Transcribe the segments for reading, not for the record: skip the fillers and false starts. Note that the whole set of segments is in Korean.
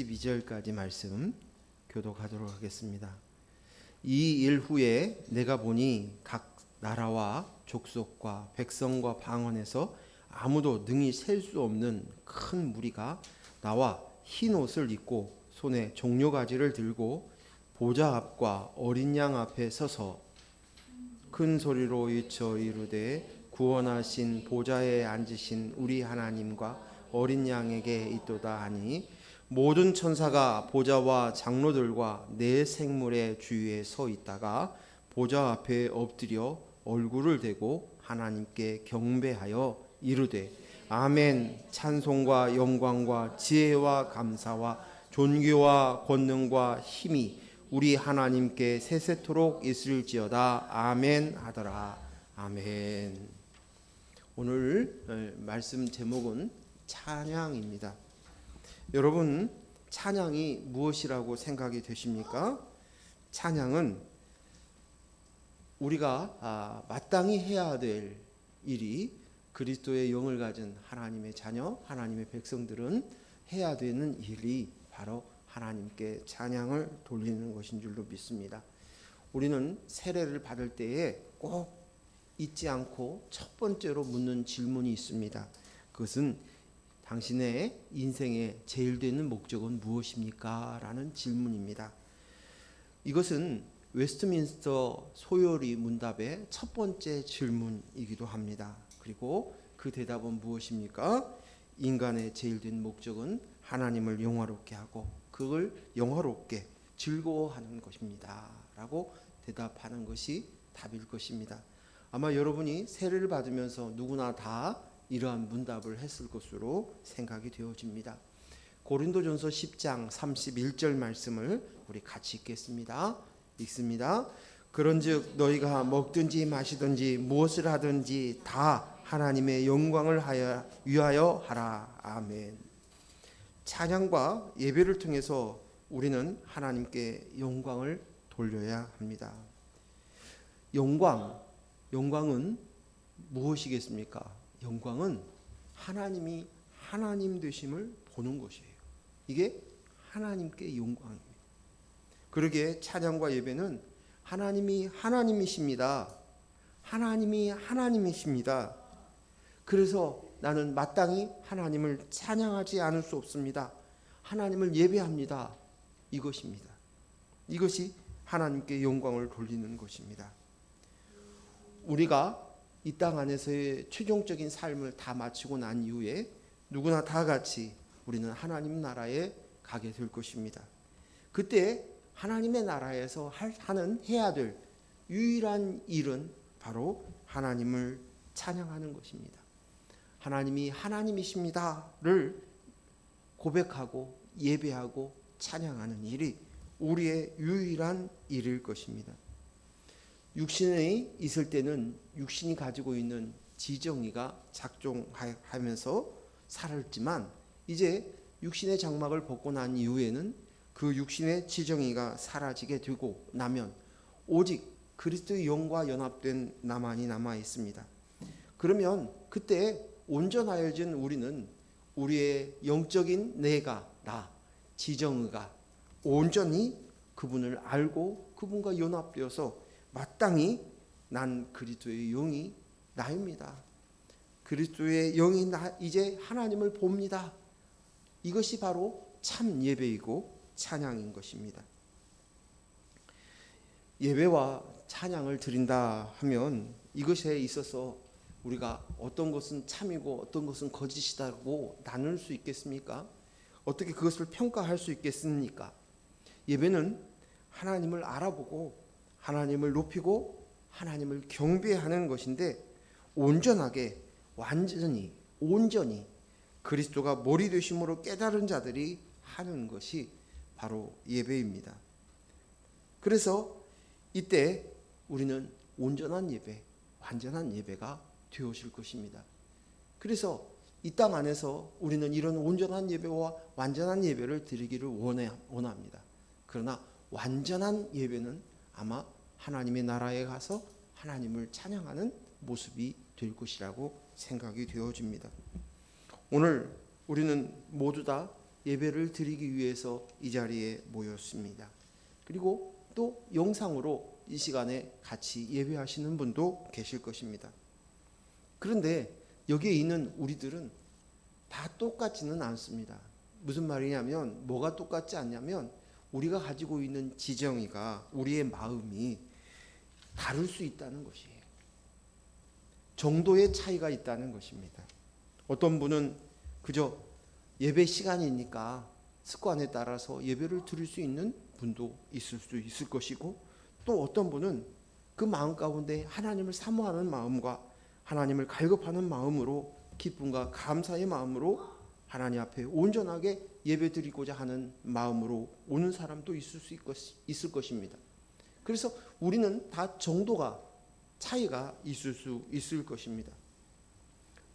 12절까지 말씀 교독하도록 하겠습니다. 이 일 후에 내가 보니 각 나라와 족속과 백성과 방언에서 아무도 능히 셀 수 없는 큰 무리가 나와 흰 옷을 입고 손에 종려가지를 들고 보좌 앞과 어린 양 앞에 서서 큰 소리로 외쳐 이르되 구원하신 보좌에 앉으신 우리 하나님과 어린 양에게 있도다 하니 모든 천사가 보좌와 장로들과 네 생물의 주위에 서 있다가 보좌 앞에 엎드려 얼굴을 대고 하나님께 경배하여 이르되 아멘. 찬송과 영광과 지혜와 감사와 존귀와 권능과 힘이 우리 하나님께 세세토록 있을지어다. 아멘 하더라. 아멘. 오늘 말씀 제목은 찬양입니다. 여러분, 찬양이 무엇이라고 생각이 되십니까? 찬양은 우리가 마땅히 해야 될 일이 그리스도의 영을 가진 하나님의 자녀, 하나님의 백성들은 해야 되는 일이 바로 하나님께 찬양을 돌리는 것인 줄로 믿습니다. 우리는 세례를 받을 때에 꼭 잊지 않고 첫 번째로 묻는 질문이 있습니다. 그것은 당신의 인생의 제일 되는 목적은 무엇입니까? 라는 질문입니다. 이것은 웨스트민스터 소요리 문답의 첫 번째 질문이기도 합니다. 그리고 그 대답은 무엇입니까? 인간의 제일 된 목적은 하나님을 영화롭게 하고 그걸 영화롭게 즐거워하는 것입니다. 라고 대답하는 것이 답일 것입니다. 아마 여러분이 세례를 받으면서 누구나 다 이러한 문답을 했을 것으로 생각이 되어집니다. 고린도전서 10장 31절 말씀을 우리 같이 읽겠습니다. 읽습니다. 그런즉 너희가 먹든지 마시든지 무엇을 하든지 다 하나님의 영광을 위하여 하라. 아멘. 찬양과 예배를 통해서 우리는 하나님께 영광을 돌려야 합니다. 영광은 무엇이겠습니까? 영광은 하나님이 하나님 되심을 보는 것이에요. 이게 하나님께 영광입니다. 그러기에 찬양과 예배는 하나님이 하나님이십니다. 하나님이 하나님이십니다. 그래서 나는 마땅히 하나님을 찬양하지 않을 수 없습니다. 하나님을 예배합니다. 이것입니다. 이것이 하나님께 영광을 돌리는 것입니다. 우리가 이 땅 안에서의 최종적인 삶을 다 마치고 난 이후에 누구나 다 같이 우리는 하나님 나라에 가게 될 것입니다. 그때 하나님의 나라에서 해야 될 유일한 일은 바로 하나님을 찬양하는 것입니다. 하나님이 하나님이십니다를 고백하고 예배하고 찬양하는 일이 우리의 유일한 일일 것입니다. 육신이 있을 때는 육신이 가지고 있는 지정의가 작동하면서 살았지만 이제 육신의 장막을 벗고 난 이후에는 그 육신의 지정의가 사라지게 되고 나면 오직 그리스도의 영과 연합된 나만이 남아 있습니다. 그러면 그때 온전하여진 우리는 우리의 영적인 내가, 지정의가 온전히 그분을 알고 그분과 연합되어서 마땅히 난 그리스도의 영이 나입니다. 그리스도의 영이 이제 하나님을 봅니다. 이것이 바로 참 예배이고 찬양인 것입니다. 예배와 찬양을 드린다 하면 이것에 있어서 우리가 어떤 것은 참이고 어떤 것은 거짓이라고 나눌 수 있겠습니까? 어떻게 그것을 평가할 수 있겠습니까? 예배는 하나님을 알아보고 하나님을 높이고 하나님을 경배하는 것인데 온전하게 온전히 그리스도가 머리 되심으로 깨달은 자들이 하는 것이 바로 예배입니다. 그래서 이때 우리는 온전한 예배, 완전한 예배가 되어질 것입니다. 그래서 이 땅 안에서 우리는 이런 온전한 예배와 완전한 예배를 드리기를 원합니다. 그러나 완전한 예배는 아마 하나님의 나라에 가서 하나님을 찬양하는 모습이 될 것이라고 생각이 되어집니다. 오늘 우리는 모두 다 예배를 드리기 위해서 이 자리에 모였습니다. 그리고 또 영상으로 이 시간에 같이 예배하시는 분도 계실 것입니다. 그런데 여기에 있는 우리들은 다 똑같지는 않습니다. 무슨 말이냐면, 뭐가 똑같지 않냐면, 우리가 가지고 있는 지정의가, 우리의 마음이 다를 수 있다는 것이에요. 정도의 차이가 있다는 것입니다. 어떤 분은 그저 예배 시간이니까 습관에 따라서 예배를 드릴 수 있는 분도 있을 수 있을 것이고, 또 어떤 분은 그 마음 가운데 하나님을 사모하는 마음과 하나님을 갈급하는 마음으로, 기쁨과 감사의 마음으로 하나님 앞에 온전하게 예배 드리고자 하는 마음으로 오는 사람도 있을 것입니다. 그래서 우리는 다 정도가 차이가 있을 수 있을 것입니다.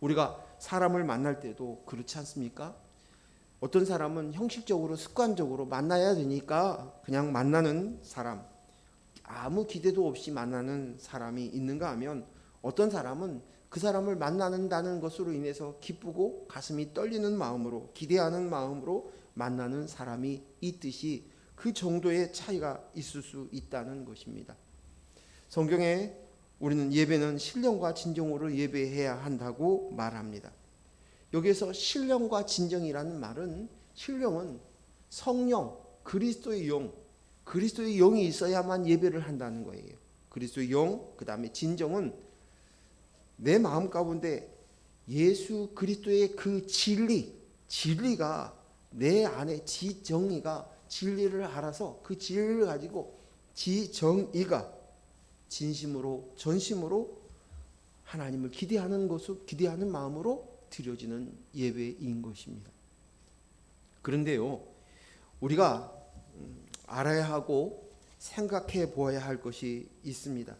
우리가 사람을 만날 때도 그렇지 않습니까? 어떤 사람은 형식적으로 습관적으로 만나야 되니까 그냥 만나는 사람, 아무 기대도 없이 만나는 사람이 있는가 하면, 어떤 사람은 그 사람을 만나는다는 것으로 인해서 기쁘고 가슴이 떨리는 마음으로, 기대하는 마음으로 만나는 사람이 있듯이 그 정도의 차이가 있을 수 있다는 것입니다. 성경에 우리는 예배는 신령과 진정으로 예배해야 한다고 말합니다. 여기에서 신령과 진정이라는 말은, 신령은 성령, 그리스도의 영, 그리스도의 영이 있어야만 예배를 한다는 거예요. 그리스도의 영, 그 다음에 진정은 내 마음 가운데 예수 그리스도의 그 진리가 내 안에, 지정의가 진리를 알아서 그 진리를 가지고 지정의가 진심으로 전심으로 하나님을 기대하는 마음으로 드려지는 예배인 것입니다. 그런데요, 우리가 알아야 하고 생각해 보아야 할 것이 있습니다.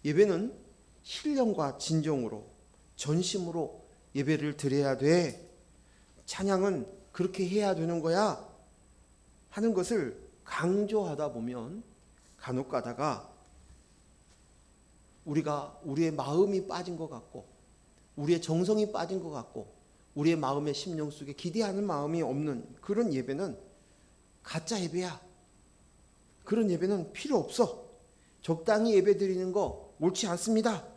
예배는 신령과 진정으로 전심으로 예배를 드려야 돼, 찬양은 그렇게 해야 되는 거야 하는 것을 강조하다 보면 간혹 가다가 우리의 마음이 빠진 것 같고, 우리의 정성이 빠진 것 같고, 우리의 마음의 심령 속에 기대하는 마음이 없는 그런 예배는 가짜 예배야. 그런 예배는 필요 없어. 적당히 예배 드리는 거 옳지 않습니다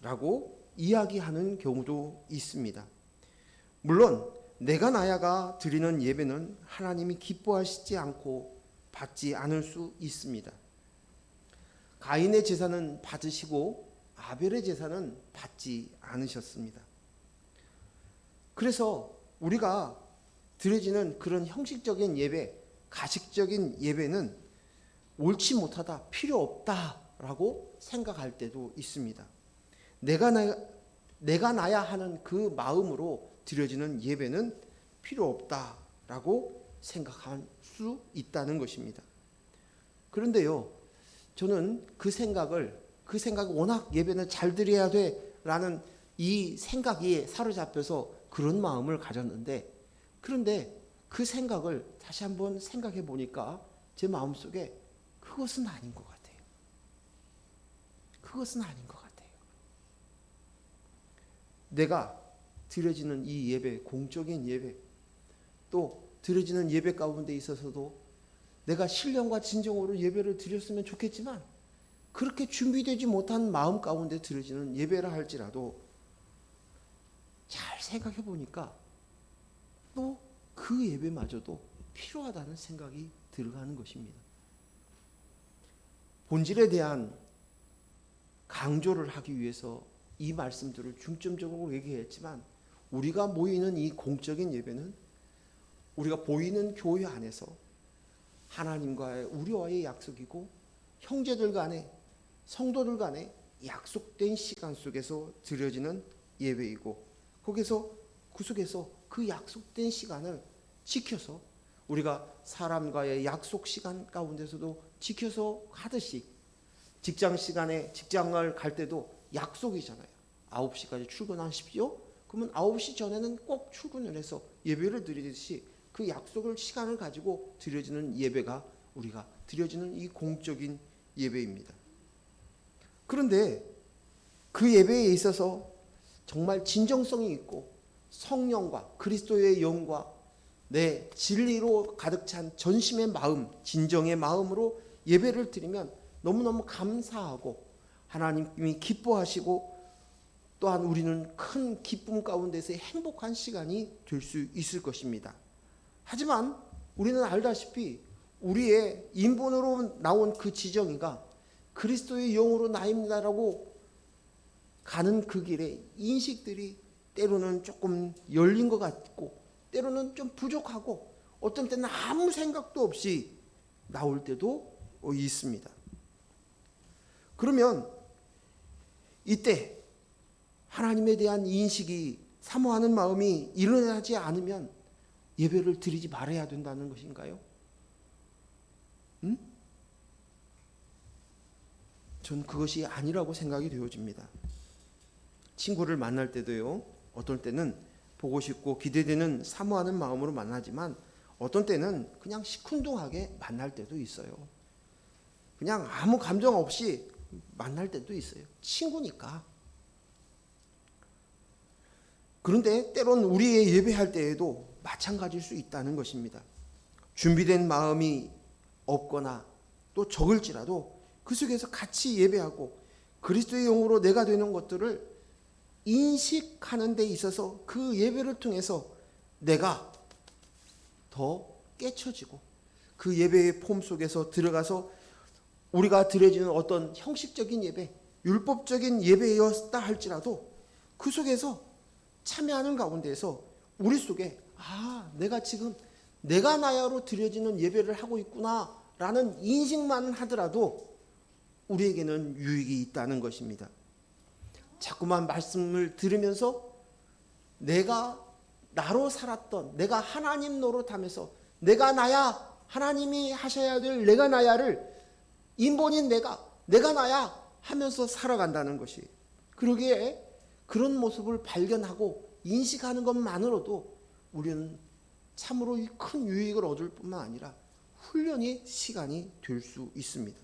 라고 이야기하는 경우도 있습니다. 물론 내가 나야가 드리는 예배는 하나님이 기뻐하시지 않고 받지 않을 수 있습니다. 가인의 제사는 받으시고 아벨의 제사는 받지 않으셨습니다. 그래서 우리가 드려지는 그런 형식적인 예배, 가식적인 예배는 옳지 못하다, 필요 없다라고 생각할 때도 있습니다. 내가 나야 하는 그 마음으로 드려지는 예배는 필요 없다라고 생각할 수 있다는 것입니다. 그런데요, 저는 그 생각을 워낙 예배는 잘 드려야 돼라는 이 생각이 사로잡혀서 그런 마음을 가졌는데, 그런데 그 생각을 다시 한번 생각해 보니까 제 마음속에 그것은 아닌 것 같아요. 그것은 아닌 것 같아요. 내가 드려지는 이 예배, 공적인 예배, 또 드려지는 예배 가운데 있어서도 내가 신령과 진정으로 예배를 드렸으면 좋겠지만, 그렇게 준비되지 못한 마음 가운데 드려지는 예배라 할지라도 잘 생각해 보니까 또 그 예배마저도 필요하다는 생각이 들어가는 것입니다. 본질에 대한 강조를 하기 위해서 이 말씀들을 중점적으로 얘기했지만, 우리가 모이는 이 공적인 예배는 우리가 보이는 교회 안에서 하나님과의 우리와의 약속이고, 형제들 간에, 성도들 간에 약속된 시간 속에서 드려지는 예배이고, 거기서 그 속에서 그 약속된 시간을 지켜서 우리가 사람과의 약속 시간 가운데서도 지켜서 하듯이, 직장 시간에 직장을 갈 때도 약속이잖아요. 9시까지 출근하십시오. 그러면 9시 전에는 꼭 출근을 해서 예배를 드리듯이 그 약속을, 시간을 가지고 드려지는 예배가 우리가 드려지는 이 공적인 예배입니다. 그런데 그 예배에 있어서 정말 진정성이 있고 성령과 그리스도의 영과 내 진리로 가득 찬 전심의 마음, 진정의 마음으로 예배를 드리면 너무너무 감사하고 하나님이 기뻐하시고 또한 우리는 큰 기쁨 가운데서의 행복한 시간이 될 수 있을 것입니다. 하지만 우리는 알다시피 우리의 인본으로 나온 그 지정의가 그리스도의 영으로 나입니다라고 가는 그 길에 인식들이 때로는 조금 열린 것 같고 때로는 좀 부족하고 어떤 때는 아무 생각도 없이 나올 때도 있습니다. 그러면 이때 하나님에 대한 인식이 사모하는 마음이 일어나지 않으면 예배를 드리지 말아야 된다는 것인가요? 전 그것이 아니라고 생각이 되어집니다. 친구를 만날 때도요, 어떨 때는 보고 싶고 기대되는 사모하는 마음으로 만나지만 어떤 때는 그냥 시큰둥하게 만날 때도 있어요. 그냥 아무 감정 없이 만날 때도 있어요. 친구니까. 그런데 때론 우리의 예배할 때에도 마찬가지일 수 있다는 것입니다. 준비된 마음이 없거나 또 적을지라도 그 속에서 같이 예배하고 그리스도의 영으로 내가 되는 것들을 인식하는 데 있어서 그 예배를 통해서 내가 더 깨쳐지고 그 예배의 폼 속에서 들어가서 우리가 드려지는 어떤 형식적인 예배, 율법적인 예배였다 할지라도 그 속에서 참여하는 가운데에서 우리 속에 내가 지금 내가 나야로 드려지는 예배를 하고 있구나라는 인식만 하더라도 우리에게는 유익이 있다는 것입니다. 자꾸만 말씀을 들으면서 내가 나로 살았던 내가 하나님 노릇하면서 내가 나야 하나님이 하셔야 될 내가 나야를 인본인 내가 나야 하면서 살아간다는 것이 그러기에 그런 모습을 발견하고 인식하는 것만으로도 우리는 참으로 큰 유익을 얻을 뿐만 아니라 훈련의 시간이 될 수 있습니다.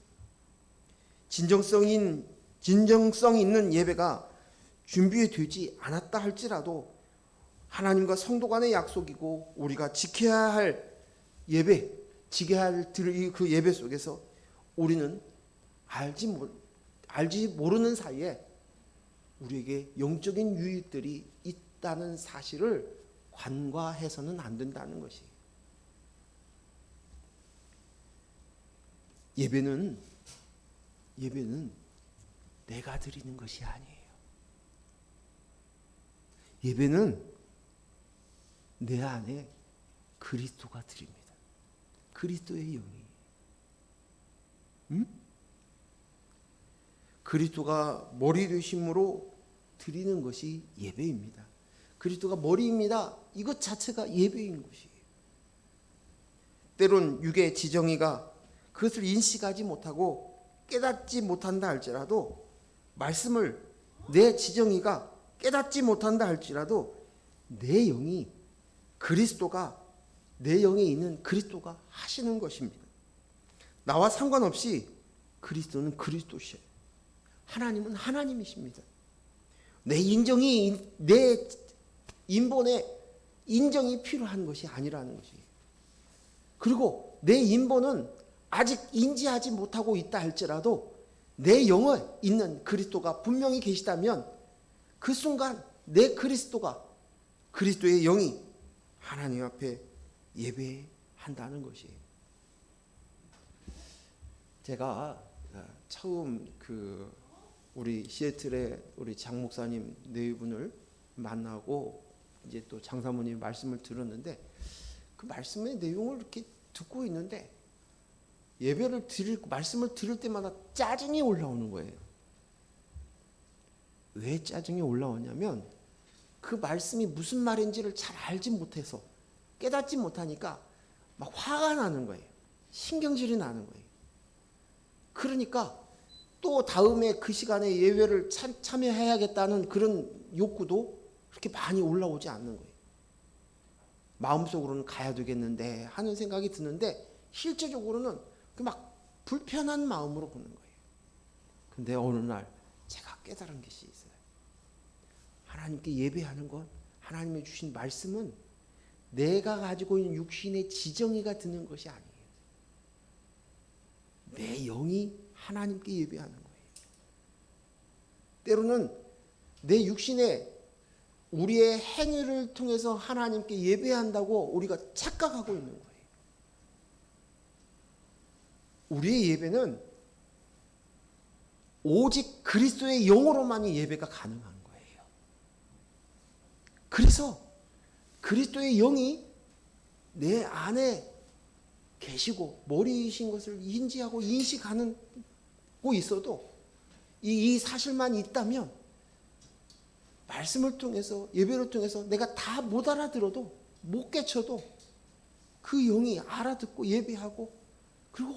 진정성 있는 예배가 준비되지 않았다 할지라도 하나님과 성도 간의 약속이고 우리가 지켜야 할 예배, 지켜야 할 그 예배 속에서 우리는 알지 모르는 사이에 우리에게 영적인 유익들이 있다는 사실을 간과해서는 안 된다는 것이. 예배는 내가 드리는 것이 아니에요. 예배는 내 안에 그리스도가 드립니다. 그리스도의 영이. 그리스도가 머리 되심으로 드리는 것이 예배입니다. 그리스도가 머리입니다. 이것 자체가 예배인 것이에요. 때론 육의 지정의가 그것을 인식하지 못하고 깨닫지 못한다 할지라도 말씀을 내 지정의가 깨닫지 못한다 할지라도 내 영이 그리스도가 내 영에 있는 그리스도가 하시는 것입니다. 나와 상관없이 그리스도는 그리스도시에요. 하나님은 하나님이십니다. 내 인본에 인정이 필요한 것이 아니라는 것이에요. 그리고 내 인본은 아직 인지하지 못하고 있다 할지라도 내 영에 있는 그리스도가 분명히 계시다면 그 순간 내 그리스도의 영이 하나님 앞에 예배한다는 것이에요. 제가 처음 우리 시애틀의 우리 장 목사님 네 분을 만나고 이제 또 장 사모님 말씀을 들었는데 그 말씀의 내용을 이렇게 듣고 있는데 말씀을 들을 때마다 짜증이 올라오는 거예요. 왜 짜증이 올라오냐면 그 말씀이 무슨 말인지를 잘 알지 못해서 깨닫지 못하니까 막 화가 나는 거예요. 신경질이 나는 거예요. 그러니까 또 다음에 그 시간에 예배를 참여해야겠다는 그런 욕구도 그렇게 많이 올라오지 않는 거예요. 마음속으로는 가야 되겠는데 하는 생각이 드는데 실제적으로는 막 불편한 마음으로 보는 거예요. 근데 어느 날 제가 깨달은 것이 있어요. 하나님께 예배하는 것, 하나님이 주신 말씀은 내가 가지고 있는 육신의 지정의가 드는 것이 아니에요. 내 영이 하나님께 예배하는 거예요. 때로는 내 육신의 우리의 행위를 통해서 하나님께 예배한다고 우리가 착각하고 있는 거예요. 우리의 예배는 오직 그리스도의 영으로만이 예배가 가능한 거예요. 그래서 그리스도의 영이 내 안에 계시고 머리이신 것을 인지하고 인식하고 있어도 이 사실만 있다면 말씀을 통해서 예배를 통해서 내가 다 못 알아들어도 못 깨쳐도 그 영이 알아듣고 예배하고 그리고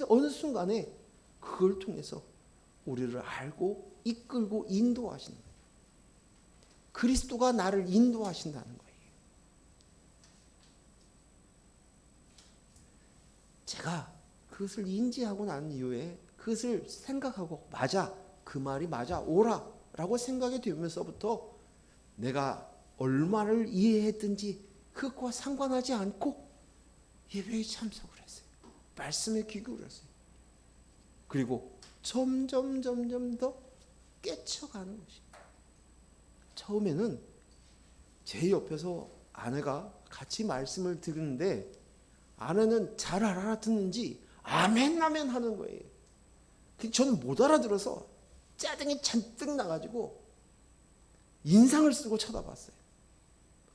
어느 순간에 그걸 통해서 우리를 알고 이끌고 인도하시는 거예요. 그리스도가 나를 인도하신다는 거예요. 제가 그것을 인지하고 난 이후에 그것을 생각하고 맞아, 그 말이 맞아, 오라 라고 생각이 되면서부터 내가 얼마를 이해했든지 그것과 상관하지 않고 예배에 참석을 했어요. 말씀에 귀 기울였어요. 그리고 점점 더 깨쳐가는 것이. 처음에는 제 옆에서 아내가 같이 말씀을 듣는데 아내는 잘 알아듣는지 아멘 아멘 하는 거예요. 저는 못 알아들어서 짜증이 잔뜩 나가지고 인상을 쓰고 쳐다봤어요.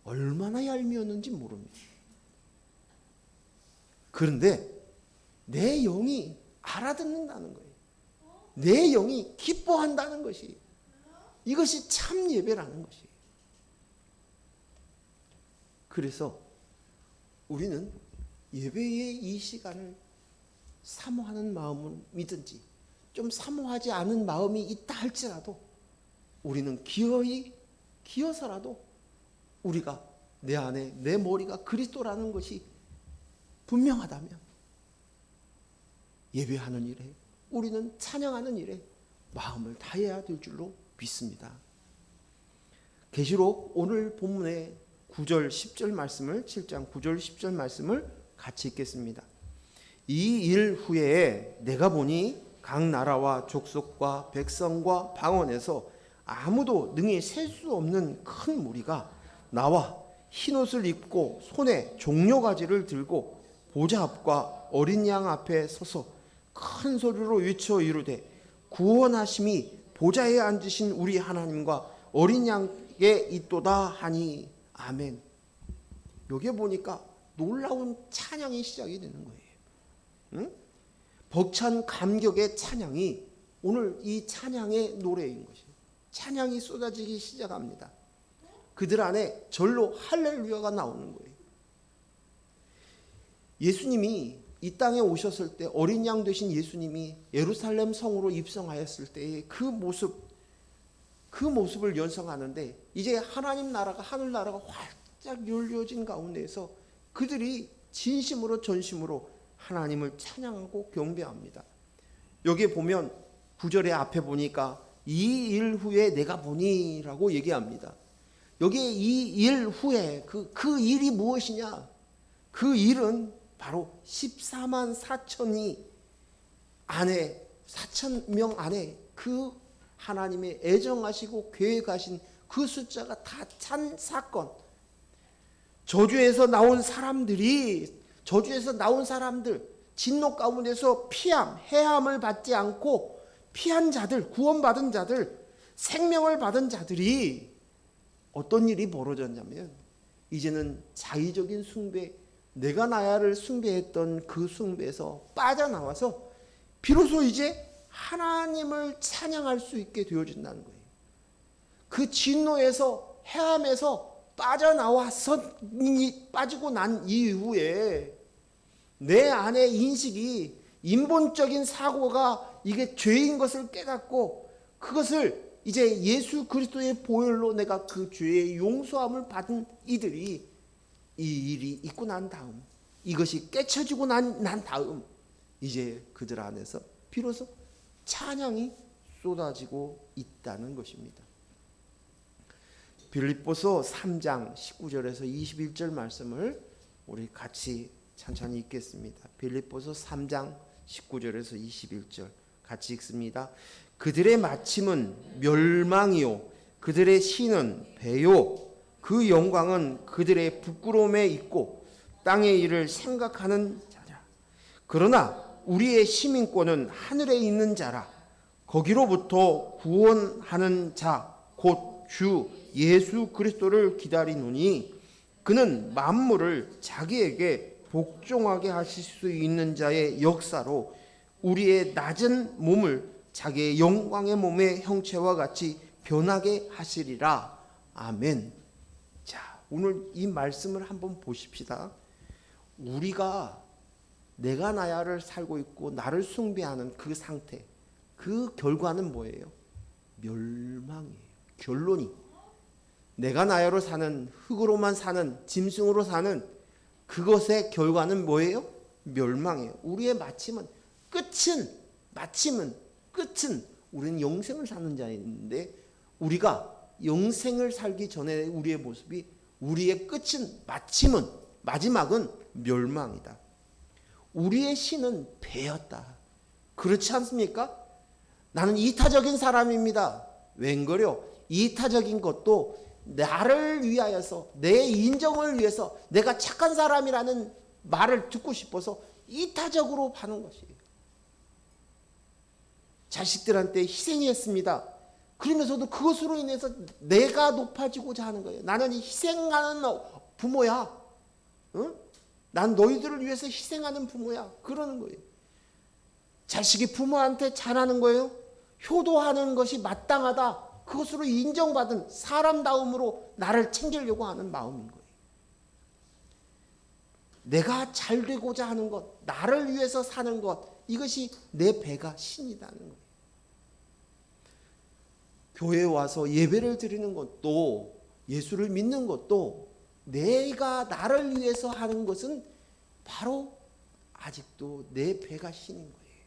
얼마나 얄미웠는지 모릅니다. 그런데 내 영이 알아듣는다는 거예요. 내 영이 기뻐한다는 것이, 이것이 참 예배라는 것이에요. 그래서 우리는 예배의 이 시간을 사모하는 마음이든지 좀 사모하지 않은 마음이 있다 할지라도 우리는 기어서라도 우리가 내 안에 내 머리가 그리스도라는 것이 분명하다면 예배하는 일에 우리는 찬양하는 일에 마음을 다해야 될 줄로 믿습니다. 계시록 오늘 본문의 9절 10절 말씀을 7장 9절 10절 말씀을 같이 읽겠습니다. 이 일 후에 내가 보니 각 나라와 족속과 백성과 방언에서 아무도 능히 셀 수 없는 큰 무리가 나와 흰옷을 입고 손에 종려가지를 들고 보좌 앞과 어린 양 앞에 서서 큰 소리로 외쳐 이르되 구원하심이 보좌에 앉으신 우리 하나님과 어린 양에 있도다 하니 아멘. 여기에 보니까 놀라운 찬양이 시작이 되는 거예요. 응? 벅찬 감격의 찬양이 오늘 이 찬양의 노래인 것이에요. 찬양이 쏟아지기 시작합니다. 그들 안에 절로 할렐루야가 나오는 거예요. 예수님이 이 땅에 오셨을 때 어린 양 되신 예수님이 예루살렘 성으로 입성하였을 때의 그 모습을 연상하는데 이제 하나님 나라가 하늘나라가 활짝 열려진 가운데에서 그들이 진심으로 전심으로 하나님을 찬양하고 경배합니다. 여기에 보면 9절의 앞에 보니까 이 일 후에 내가 보니 라고 얘기합니다. 여기에 이 일 후에 그 일이 무엇이냐? 그 일은 바로 14만 4천 명 안에 그 하나님의 애정하시고 계획하신 그 숫자가 다 찬 사건. 저주에서 나온 사람들, 진노 가운데서 해함을 받지 않고 피한 자들, 구원받은 자들, 생명을 받은 자들이 어떤 일이 벌어졌냐면 이제는 자의적인 숭배, 내가 나야를 숭배했던 그 숭배에서 빠져나와서 비로소 이제 하나님을 찬양할 수 있게 되어진다는 거예요. 그 진노에서 해함에서 빠지고 난 이후에 내 안의 인식이 인본적인 사고가 이게 죄인 것을 깨닫고 그것을 이제 예수 그리스도의 보혈로 내가 그 죄의 용서함을 받은 이들이 이 일이 있고 난 다음 이것이 깨쳐지고 난 다음 이제 그들 안에서 비로소 찬양이 쏟아지고 있다는 것입니다. 빌립보서 3장 19절에서 21절 말씀을 우리 같이 천천히 읽겠습니다. 빌립보서 3장 19절에서 21절 같이 읽습니다. 그들의 마침은 멸망이요 그들의 신은 배요 그 영광은 그들의 부끄러움에 있고 땅의 일을 생각하는 자라. 그러나 우리의 시민권은 하늘에 있는 자라. 거기로부터 구원하는 자 곧 주 예수 그리스도를 기다리노니 그는 만물을 자기에게 복종하게 하실 수 있는 자의 역사로 우리의 낮은 몸을 자기의 영광의 몸의 형체와 같이 변하게 하시리라. 아멘. 자, 오늘 이 말씀을 한번 보십시다. 우리가 내가 나야를 살고 있고 나를 숭배하는 그 상태, 그 결과는 뭐예요? 멸망이에요. 결론이 내가 나야로 사는, 흙으로만 사는, 짐승으로 사는 그것의 결과는 뭐예요? 멸망이에요. 우리의 마침은 끝은 우리는 영생을 사는 자인데 우리가 영생을 살기 전에 우리의 모습이 우리의 마지막은 멸망이다. 우리의 신은 배였다. 그렇지 않습니까? 나는 이타적인 사람입니다. 웬걸요? 이타적인 것도 나를 위하여서 내 인정을 위해서 내가 착한 사람이라는 말을 듣고 싶어서 이타적으로 하는 것이에요. 자식들한테 희생했습니다. 그러면서도 그것으로 인해서 내가 높아지고자 하는 거예요. 나는 희생하는 부모야. 응? 난 너희들을 위해서 희생하는 부모야. 그러는 거예요. 자식이 부모한테 잘하는 거예요. 효도하는 것이 마땅하다. 그것으로 인정받은 사람다움으로 나를 챙기려고 하는 마음인 거예요. 내가 잘 되고자 하는 것, 나를 위해서 사는 것, 이것이 내 배가 신이라는 거예요. 교회에 와서 예배를 드리는 것도 예수를 믿는 것도 내가 나를 위해서 하는 것은 바로 아직도 내 배가 신인 거예요.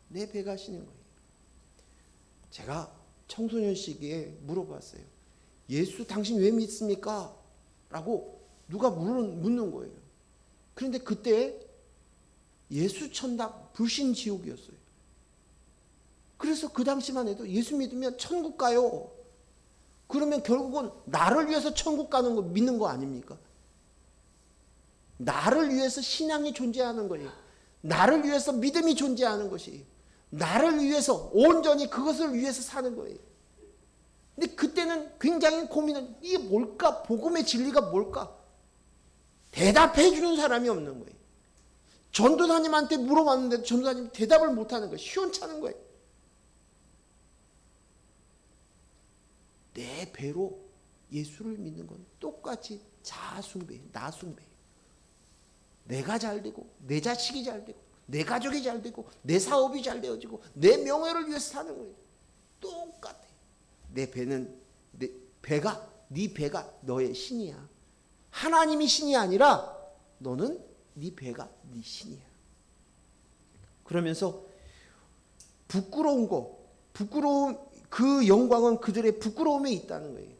내 배가 신인 거예요. 제가 청소년 시기에 물어봤어요. 예수 당신 왜 믿습니까? 라고 누가 묻는 거예요. 그런데 그때 예수 천당 불신 지옥이었어요. 그래서 그 당시만 해도 예수 믿으면 천국 가요. 그러면 결국은 나를 위해서 천국 가는 거 믿는 거 아닙니까? 나를 위해서 신앙이 존재하는 거예요. 나를 위해서 믿음이 존재하는 것이에요. 나를 위해서 온전히 그것을 위해서 사는 거예요. 근데 그때는 굉장히 고민은 이게 뭘까? 복음의 진리가 뭘까? 대답해 주는 사람이 없는 거예요. 전도사님한테 물어봤는데 전도사님이 대답을 못하는 거예요. 시원찮은 거예요. 내 배로 예수를 믿는 건 똑같이 자아숭배, 나숭배. 내가 잘 되고 내 자식이 잘 되고 내 가족이 잘 되고 내 사업이 잘 되어지고 내 명예를 위해서 사는 거예요. 똑같아. 내 배는 네 배가 너의 신이야. 하나님이 신이 아니라 너는 네 배가 네 신이야. 그러면서 부끄러운 그 영광은 그들의 부끄러움에 있다는 거예요.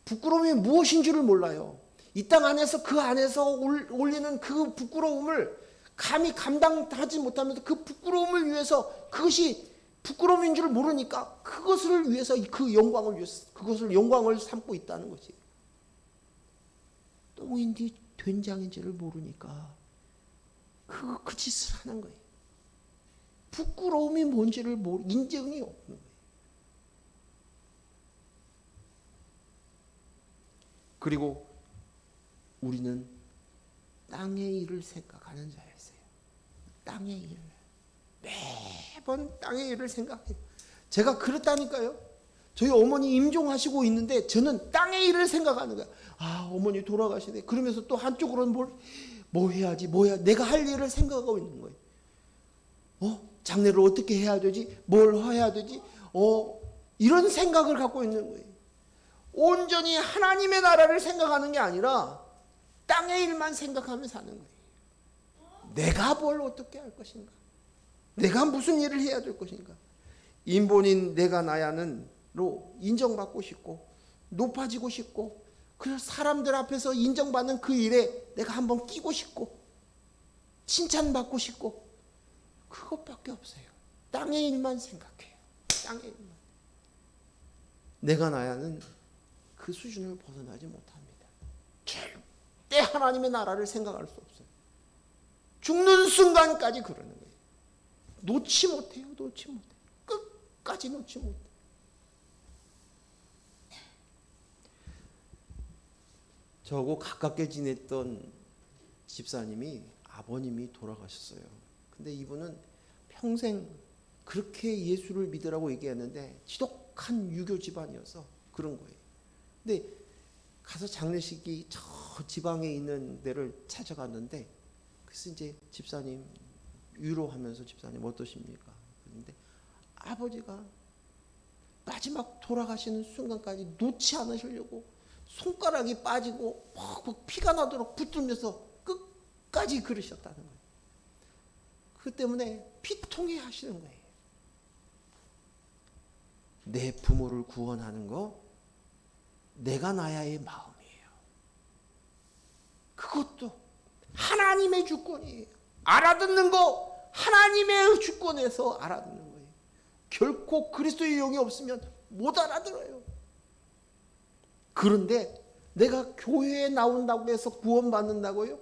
부끄러움이 무엇인 줄을 몰라요. 이 땅 안에서 그 안에서 올리는 그 부끄러움을 감히 감당하지 못하면서 그 부끄러움을 위해서 그것이 부끄러움인 줄 모르니까 그것을 위해서 그 영광을 위해서 그것을 영광을 삼고 있다는 것이 똥인지 된장인지를 모르니까 그 짓을 하는 거예요. 부끄러움이 뭔지를 인정이 없는 거예요. 그리고 우리는 땅의 일을 생각하는 자였어요. 땅의 일. 매번 땅의 일을 생각해요. 제가 그렇다니까요. 저희 어머니 임종하시고 있는데 저는 땅의 일을 생각하는 거예요. 아, 어머니 돌아가시네. 그러면서 또 한쪽으로는 뭐 해야지, 내가 할 일을 생각하고 있는 거예요. 장례를 어떻게 해야 되지? 뭘 해야 되지? 이런 생각을 갖고 있는 거예요. 온전히 하나님의 나라를 생각하는 게 아니라 땅의 일만 생각하며 사는 거예요. 내가 뭘 어떻게 할 것인가? 내가 무슨 일을 해야 될 것인가? 인본인 내가 나야는로 인정받고 싶고 높아지고 싶고 그래서 사람들 앞에서 인정받는 그 일에 내가 한번 끼고 싶고 칭찬받고 싶고 그것밖에 없어요. 땅의 일만 생각해요. 땅의 일만. 내가 나야는 그 수준을 벗어나지 못합니다. 절대 하나님의 나라를 생각할 수 없어요. 죽는 순간까지 그러는 거예요. 놓지 못해요. 놓지 못해요. 끝까지 놓지 못해요. 저하고 가깝게 지냈던 집사님이 아버님이 돌아가셨어요. 근데 이분은 평생 그렇게 예수를 믿으라고 얘기했는데 지독한 유교 집안이어서 그런 거예요. 근데 가서 장례식이 저 지방에 있는 데를 찾아갔는데 그래서 이제 집사님 위로하면서 집사님 어떠십니까? 그런데 아버지가 마지막 돌아가시는 순간까지 놓지 않으시려고 손가락이 빠지고 퍽퍽 피가 나도록 붙들면서 끝까지 그러셨다는 거예요. 그 때문에 피통해 하시는 거예요. 내 부모를 구원하는 거 내가 나야의 마음이에요. 그것도 하나님의 주권이에요. 알아듣는 거 하나님의 주권에서 알아듣는 거예요. 결코 그리스도의 영이 없으면 못 알아들어요. 그런데 내가 교회에 나온다고 해서 구원받는다고요?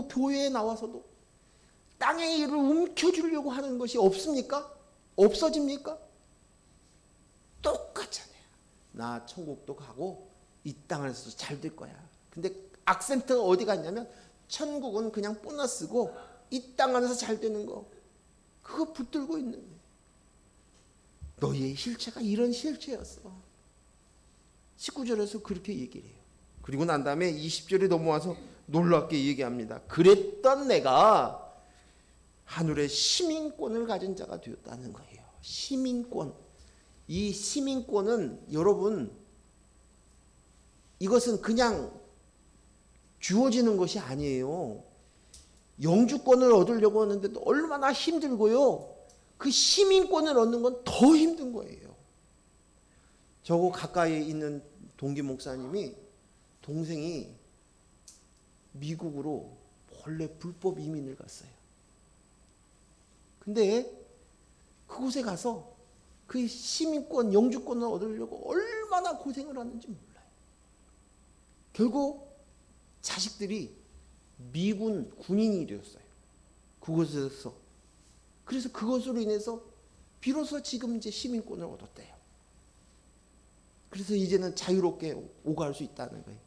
교회에 나와서도 땅의 일을 움켜쥐려고 하는 것이 없습니까? 없어집니까? 똑같잖아요. 나 천국도 가고 이 땅에서도 잘 될 거야. 근데 악센트가 어디 갔냐면 천국은 그냥 보너스고 이 땅 안에서 잘 되는 거 그거 붙들고 있는 거예요. 너희의 실체가 이런 실체였어. 19절에서 그렇게 얘기를 해요. 그리고 난 다음에 20절에 넘어와서 놀랍게 얘기합니다. 그랬던 내가 하늘의 시민권을 가진 자가 되었다는 거예요. 시민권. 이 시민권은 여러분 이것은 그냥 주어지는 것이 아니에요. 영주권을 얻으려고 하는데도 얼마나 힘들고요. 그 시민권을 얻는 건 더 힘든 거예요. 저거 가까이에 있는 동기 목사님이 동생이 미국으로 원래 불법 이민을 갔어요. 근데 그곳에 가서 그 시민권, 영주권을 얻으려고 얼마나 고생을 하는지 몰라요. 결국 자식들이 미군 군인이 되었어요. 그곳에서. 그래서 그것으로 인해서 비로소 지금 이제 시민권을 얻었대요. 그래서 이제는 자유롭게 오갈 수 있다는 거예요.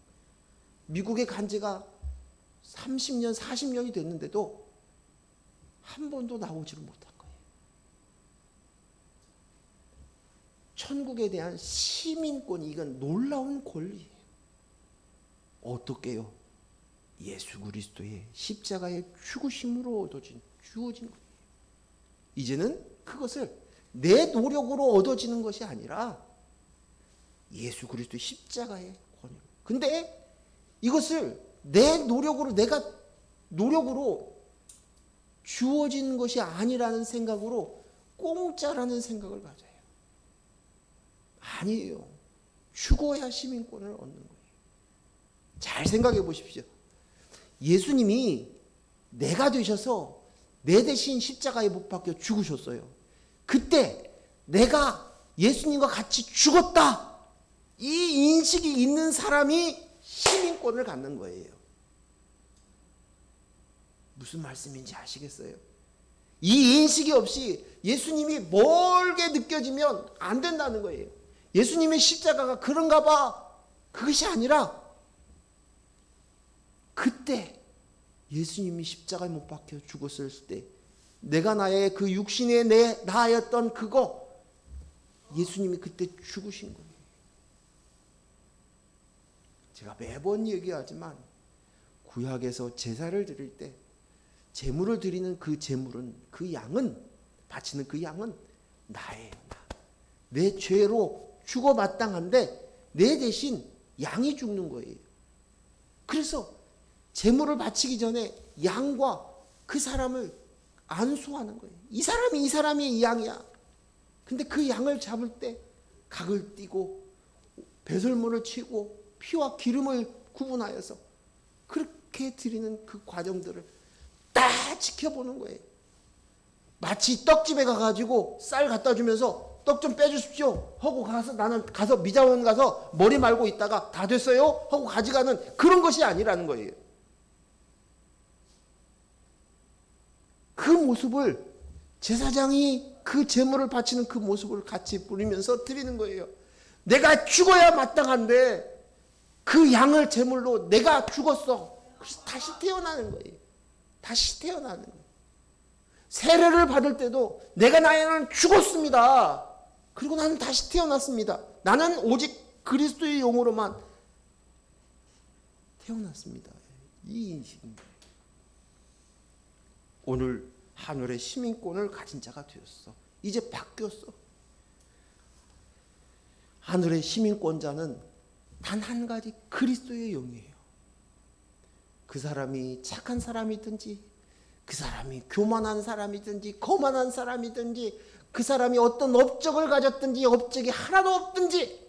미국에 간 지가 30년, 40년이 됐는데도 한 번도 나오지를 못한 거예요. 천국에 대한 시민권이 이건 놀라운 권리예요. 어떻게요? 예수 그리스도의 십자가의 죽으심으로 주어진 거예요. 이제는 그것을 내 노력으로 얻어지는 것이 아니라 예수 그리스도의 십자가의 권위로. 근데 이것을 내 노력으로 내가 노력으로 주어진 것이 아니라는 생각으로 공짜라는 생각을 가져요. 아니에요. 죽어야 시민권을 얻는 거예요. 잘 생각해 보십시오. 예수님이 내가 되셔서 내 대신 십자가에 못 박혀 죽으셨어요. 그때 내가 예수님과 같이 죽었다. 이 인식이 있는 사람이 시민권을 갖는 거예요. 무슨 말씀인지 아시겠어요? 이 인식이 없이 예수님이 멀게 느껴지면 안 된다는 거예요. 예수님의 십자가가 그런가 봐. 그것이 아니라 그때 예수님이 십자가에 못 박혀 죽었을 때 내가 나의 그 육신의 내 나였던 그거 예수님이 그때 죽으신 거예요. 제가 매번 얘기하지만 구약에서 제사를 드릴 때 제물을 드리는 그 제물은 그 양은 바치는 그 양은 나예요. 내 죄로 죽어 마땅한데 내 대신 양이 죽는 거예요. 그래서 제물을 바치기 전에 양과 그 사람을 안수하는 거예요. 이 사람이 이 양이야. 근데 그 양을 잡을 때 각을 띠고 배설물을 치고 피와 기름을 구분하여서 그렇게 드리는 그 과정들을 다 지켜보는 거예요. 마치 떡집에 가가지고 쌀 갖다 주면서 떡 좀 빼주십시오 하고 가서 나는 가서 미자원 가서 머리 말고 있다가 다 됐어요 하고 가져가는 그런 것이 아니라는 거예요. 그 모습을 제사장이 그 제물을 바치는 그 모습을 같이 부리면서 드리는 거예요. 내가 죽어야 마땅한데 그 양을 제물로 내가 죽었어. 그래서 다시 태어나는 거예요. 다시 태어나는 거예요. 세례를 받을 때도 내가 나에는 죽었습니다. 그리고 나는 다시 태어났습니다. 나는 오직 그리스도의 영으로만 태어났습니다. 이 인식입니다. 오늘 하늘의 시민권을 가진 자가 되었어. 이제 바뀌었어. 하늘의 시민권자는 단 한 가지 그리스도의 영이에요. 그 사람이 착한 사람이든지 그 사람이 교만한 사람이든지 거만한 사람이든지 그 사람이 어떤 업적을 가졌든지 업적이 하나도 없든지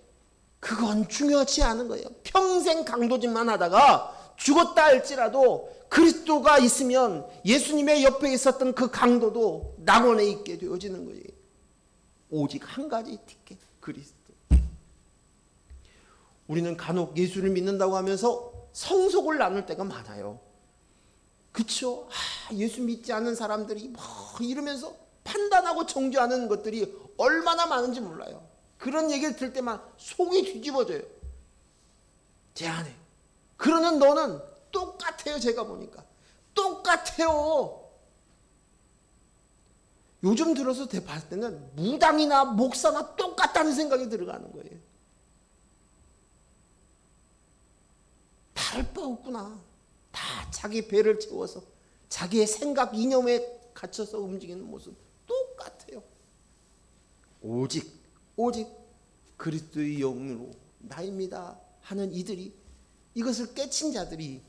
그건 중요하지 않은 거예요. 평생 강도짓만 하다가 죽었다 할지라도 그리스도가 있으면 예수님의 옆에 있었던 그 강도도 낙원에 있게 되어지는 거예요. 오직 한 가지 티켓, 그리스도. 우리는 간혹 예수를 믿는다고 하면서 성속을 나눌 때가 많아요. 그렇죠? 예수 믿지 않는 사람들이 뭐 이러면서 판단하고 정죄하는 것들이 얼마나 많은지 몰라요. 그런 얘기를 들을 때만 속이 뒤집어져요. 제 안에. 그러는 너는 똑같아요. 제가 보니까 똑같아요. 요즘 들어서 봤을 때는 무당이나 목사나 똑같다는 생각이 들어가는 거예요. 다를 바 없구나. 다 자기 배를 채워서 자기의 생각 이념에 갇혀서 움직이는 모습 똑같아요. 오직 그리스도의 영으로 나입니다 하는 이들이, 이것을 깨친 자들이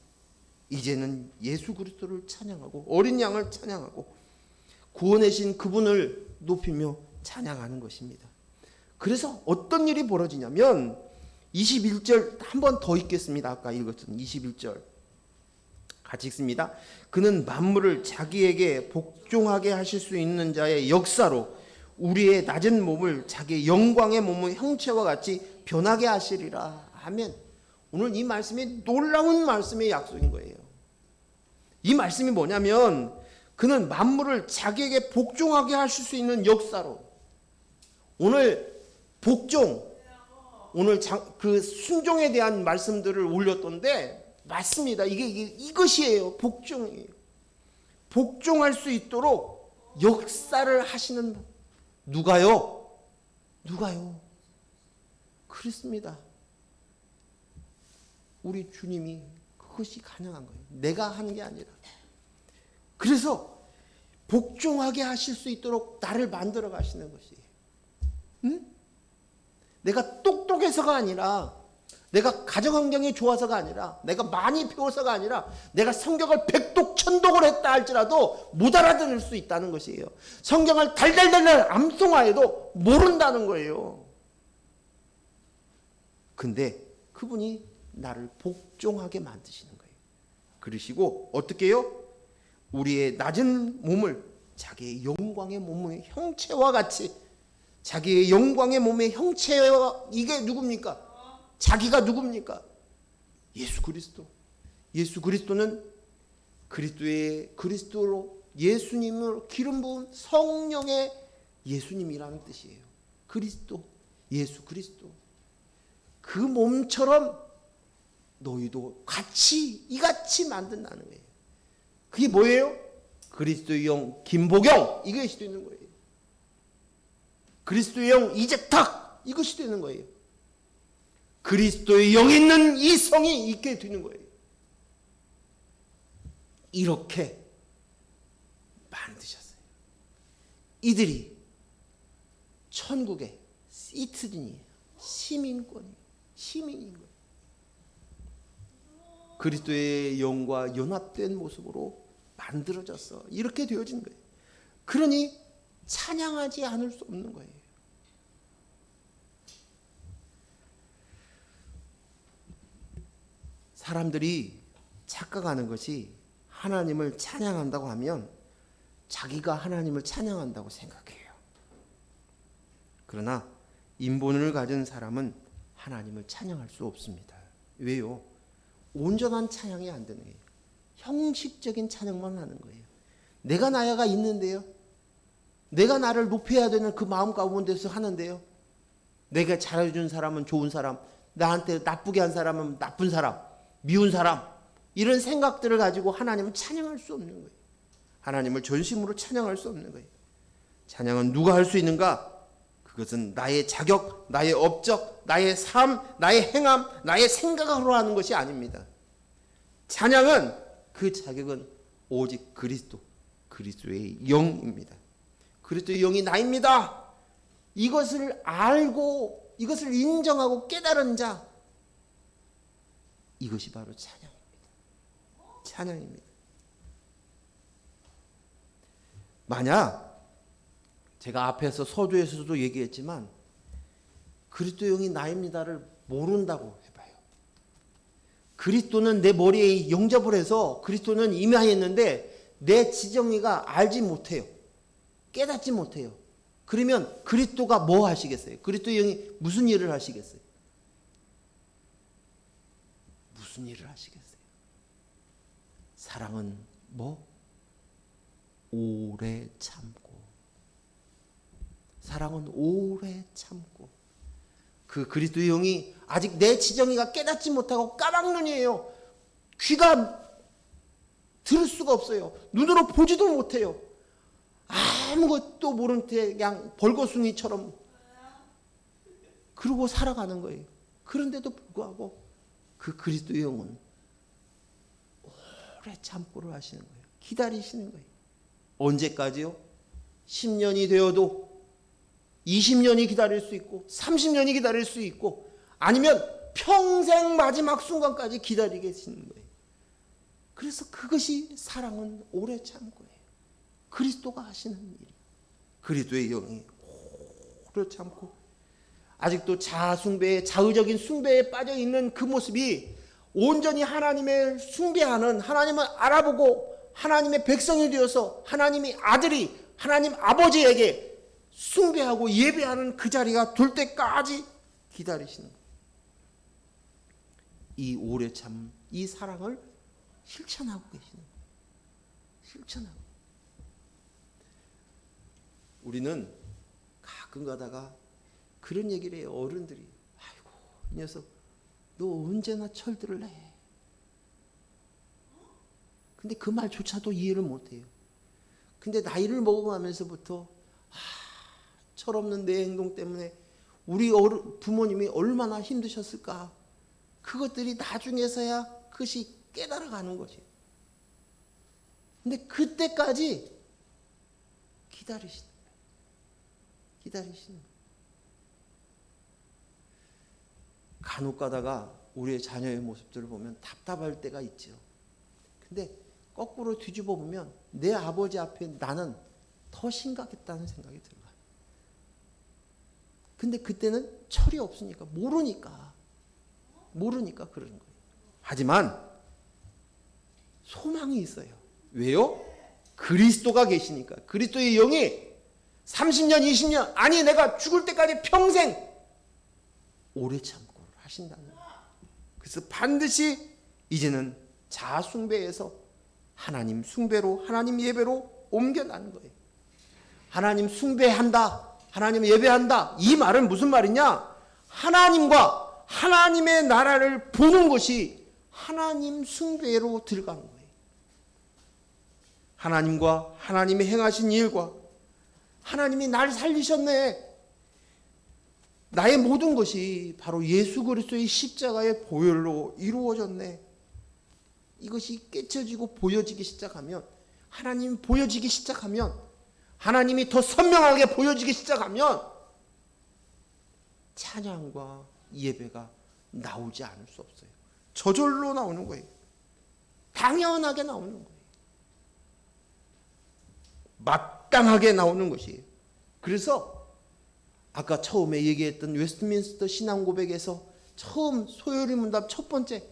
이제는 예수 그리스도를 찬양하고 어린 양을 찬양하고 구원의 신 그분을 높이며 찬양하는 것입니다. 그래서 어떤 일이 벌어지냐면 21절 한 번 더 읽겠습니다. 아까 읽었던 21절 같이 읽습니다. 그는 만물을 자기에게 복종하게 하실 수 있는 자의 역사로 우리의 낮은 몸을 자기의 영광의 몸의 형체와 같이 변하게 하시리라. 아멘. 오늘 이 말씀이 놀라운 말씀의 약속인 거예요. 이 말씀이 뭐냐면 그는 만물을 자기에게 복종하게 하실 수 있는 역사로. 오늘 복종, 오늘 그 순종에 대한 말씀들을 올렸던데 맞습니다. 이것이에요. 복종이에요. 복종할 수 있도록 역사를 하시는 누가요? 그렇습니다. 우리 주님이 그것이 가능한 거예요. 내가 한 게 아니라. 그래서 복종하게 하실 수 있도록 나를 만들어 가시는 것이에요. 응? 내가 똑똑해서가 아니라, 내가 가정 환경이 좋아서가 아니라, 내가 많이 배워서가 아니라, 내가 성경을 백독천독을 했다 할지라도 못 알아들을 수 있다는 것이에요. 성경을 달달달달 암송하여도 모른다는 거예요. 근데 그분이 나를 복종하게 만드시는 거예요. 그러시고 어떻게 해요? 우리의 낮은 몸을 자기의 영광의 몸의 형체와 같이, 자기의 영광의 몸의 형체와, 이게 누굽니까? 자기가 누굽니까? 예수 그리스도. 예수 그리스도는 그리스도로 예수님으로 기름 부은 성령의 예수님이라는 뜻이에요. 그리스도, 예수 그리스도. 그 몸처럼 너희도 같이 이같이 만든다는 거예요. 그게 뭐예요? 그리스도의 영 김보경, 이것이 되는 거예요. 그리스도의 영 이재탁, 이것이 되는 거예요. 그리스도의 영 있는 이 성이 있게 되는 거예요. 이렇게 만드셨어요. 이들이 천국의 시티즌이에요. 시민권이에요. 시민인 거예요. 그리스도의 영과 연합된 모습으로 만들어졌어. 이렇게 되어진 거예요. 그러니 찬양하지 않을 수 없는 거예요. 사람들이 착각하는 것이 하나님을 찬양한다고 하면 자기가 하나님을 찬양한다고 생각해요. 그러나 인본을 가진 사람은 하나님을 찬양할 수 없습니다. 왜요? 온전한 찬양이 안 되는 거예요. 형식적인 찬양만 하는 거예요. 내가 나야가 있는데요. 내가 나를 높여야 되는 그 마음 가운데서 하는데요. 내가 잘해준 사람은 좋은 사람, 나한테 나쁘게 한 사람은 나쁜 사람, 미운 사람, 이런 생각들을 가지고 하나님을 찬양할 수 없는 거예요. 하나님을 전심으로 찬양할 수 없는 거예요. 찬양은 누가 할 수 있는가? 그것은 나의 자격, 나의 업적, 나의 삶, 나의 행함, 나의 생각으로 하는 것이 아닙니다. 찬양은 그 자격은 오직 그리스도의 영입니다. 그리스도의 영이 나입니다. 이것을 알고 이것을 인정하고 깨달은 자, 이것이 바로 찬양입니다. 찬양입니다. 만약 제가 앞에서 서두에서도 얘기했지만 그리스도 영이 나입니다를 모른다고 해봐요. 그리스도는 내 머리에 영접을 해서 그리스도는 임하였는데 내 지정이가 알지 못해요. 깨닫지 못해요. 그러면 그리스도가 뭐 하시겠어요? 그리스도 영이 무슨 일을 하시겠어요? 무슨 일을 하시겠어요? 사랑은 뭐? 오래 참고. 사랑은 오래 참고. 그 그리스도의 영이 아직 내 지정이가 깨닫지 못하고 까막눈이에요. 귀가 들을 수가 없어요. 눈으로 보지도 못해요. 아무것도 모른 채 그냥 벌거숭이처럼 그러고 살아가는 거예요. 그런데도 불구하고 그 그리스도의 영은 오래 참고를 하시는 거예요. 기다리시는 거예요. 언제까지요? 10년이 되어도 20년이 기다릴 수 있고 30년이 기다릴 수 있고 아니면 평생 마지막 순간까지 기다리게 하시는 거예요. 그래서 그것이 사랑은 오래 참고예요. 그리스도가 하시는 일. 그리스도의 영이 오래 참고 아직도 자아숭배에 자의적인 숭배에 빠져있는 그 모습이 온전히 하나님을 숭배하는 하나님을 알아보고 하나님의 백성이 되어서 하나님의 아들이 하나님 아버지에게 숭배하고 예배하는 그 자리가 될 때까지 기다리시는 거예요. 이 오래 참, 이 사랑을 실천하고 계시는 거예요. 실천하고. 우리는 가끔 가다가 그런 얘기를 해요. 어른들이. 아이고 이 녀석 너 언제나 철들을 해. 근데 그 말조차도 이해를 못해요. 근데 나이를 먹어가면서부터 철없는 내 행동 때문에 우리 부모님이 얼마나 힘드셨을까. 그것들이 나중에서야 그것이 깨달아가는 거지. 근데 그때까지 기다리시는 거예요. 기다리시는 거예요. 간혹 가다가 우리의 자녀의 모습들을 보면 답답할 때가 있죠. 근데 거꾸로 뒤집어 보면 내 아버지 앞에 나는 더 심각했다는 생각이 들어요. 근데 그때는 철이 없으니까 모르니까 그러는 거예요. 하지만 소망이 있어요. 왜요? 그리스도가 계시니까. 그리스도의 영이 30년 20년 아니 내가 죽을 때까지 평생 오래 참고 하신다는 거예요. 그래서 반드시 이제는 자아 숭배에서 하나님 숭배로 하나님 예배로 옮겨나는 거예요. 하나님 숭배한다. 하나님 예배한다. 이 말은 무슨 말이냐? 하나님과 하나님의 나라를 보는 것이 하나님 숭배로 들어가는 거예요. 하나님과 하나님이 행하신 일과 하나님이 날 살리셨네. 나의 모든 것이 바로 예수 그리스도의 십자가의 보혈로 이루어졌네. 이것이 깨쳐지고 보여지기 시작하면 하나님이 보여지기 시작하면 하나님이 더 선명하게 보여지기 시작하면 찬양과 예배가 나오지 않을 수 없어요. 저절로 나오는 거예요. 당연하게 나오는 거예요. 마땅하게 나오는 것이에요. 그래서 아까 처음에 얘기했던 웨스트민스터 신앙 고백에서 처음 소요리 문답 첫 번째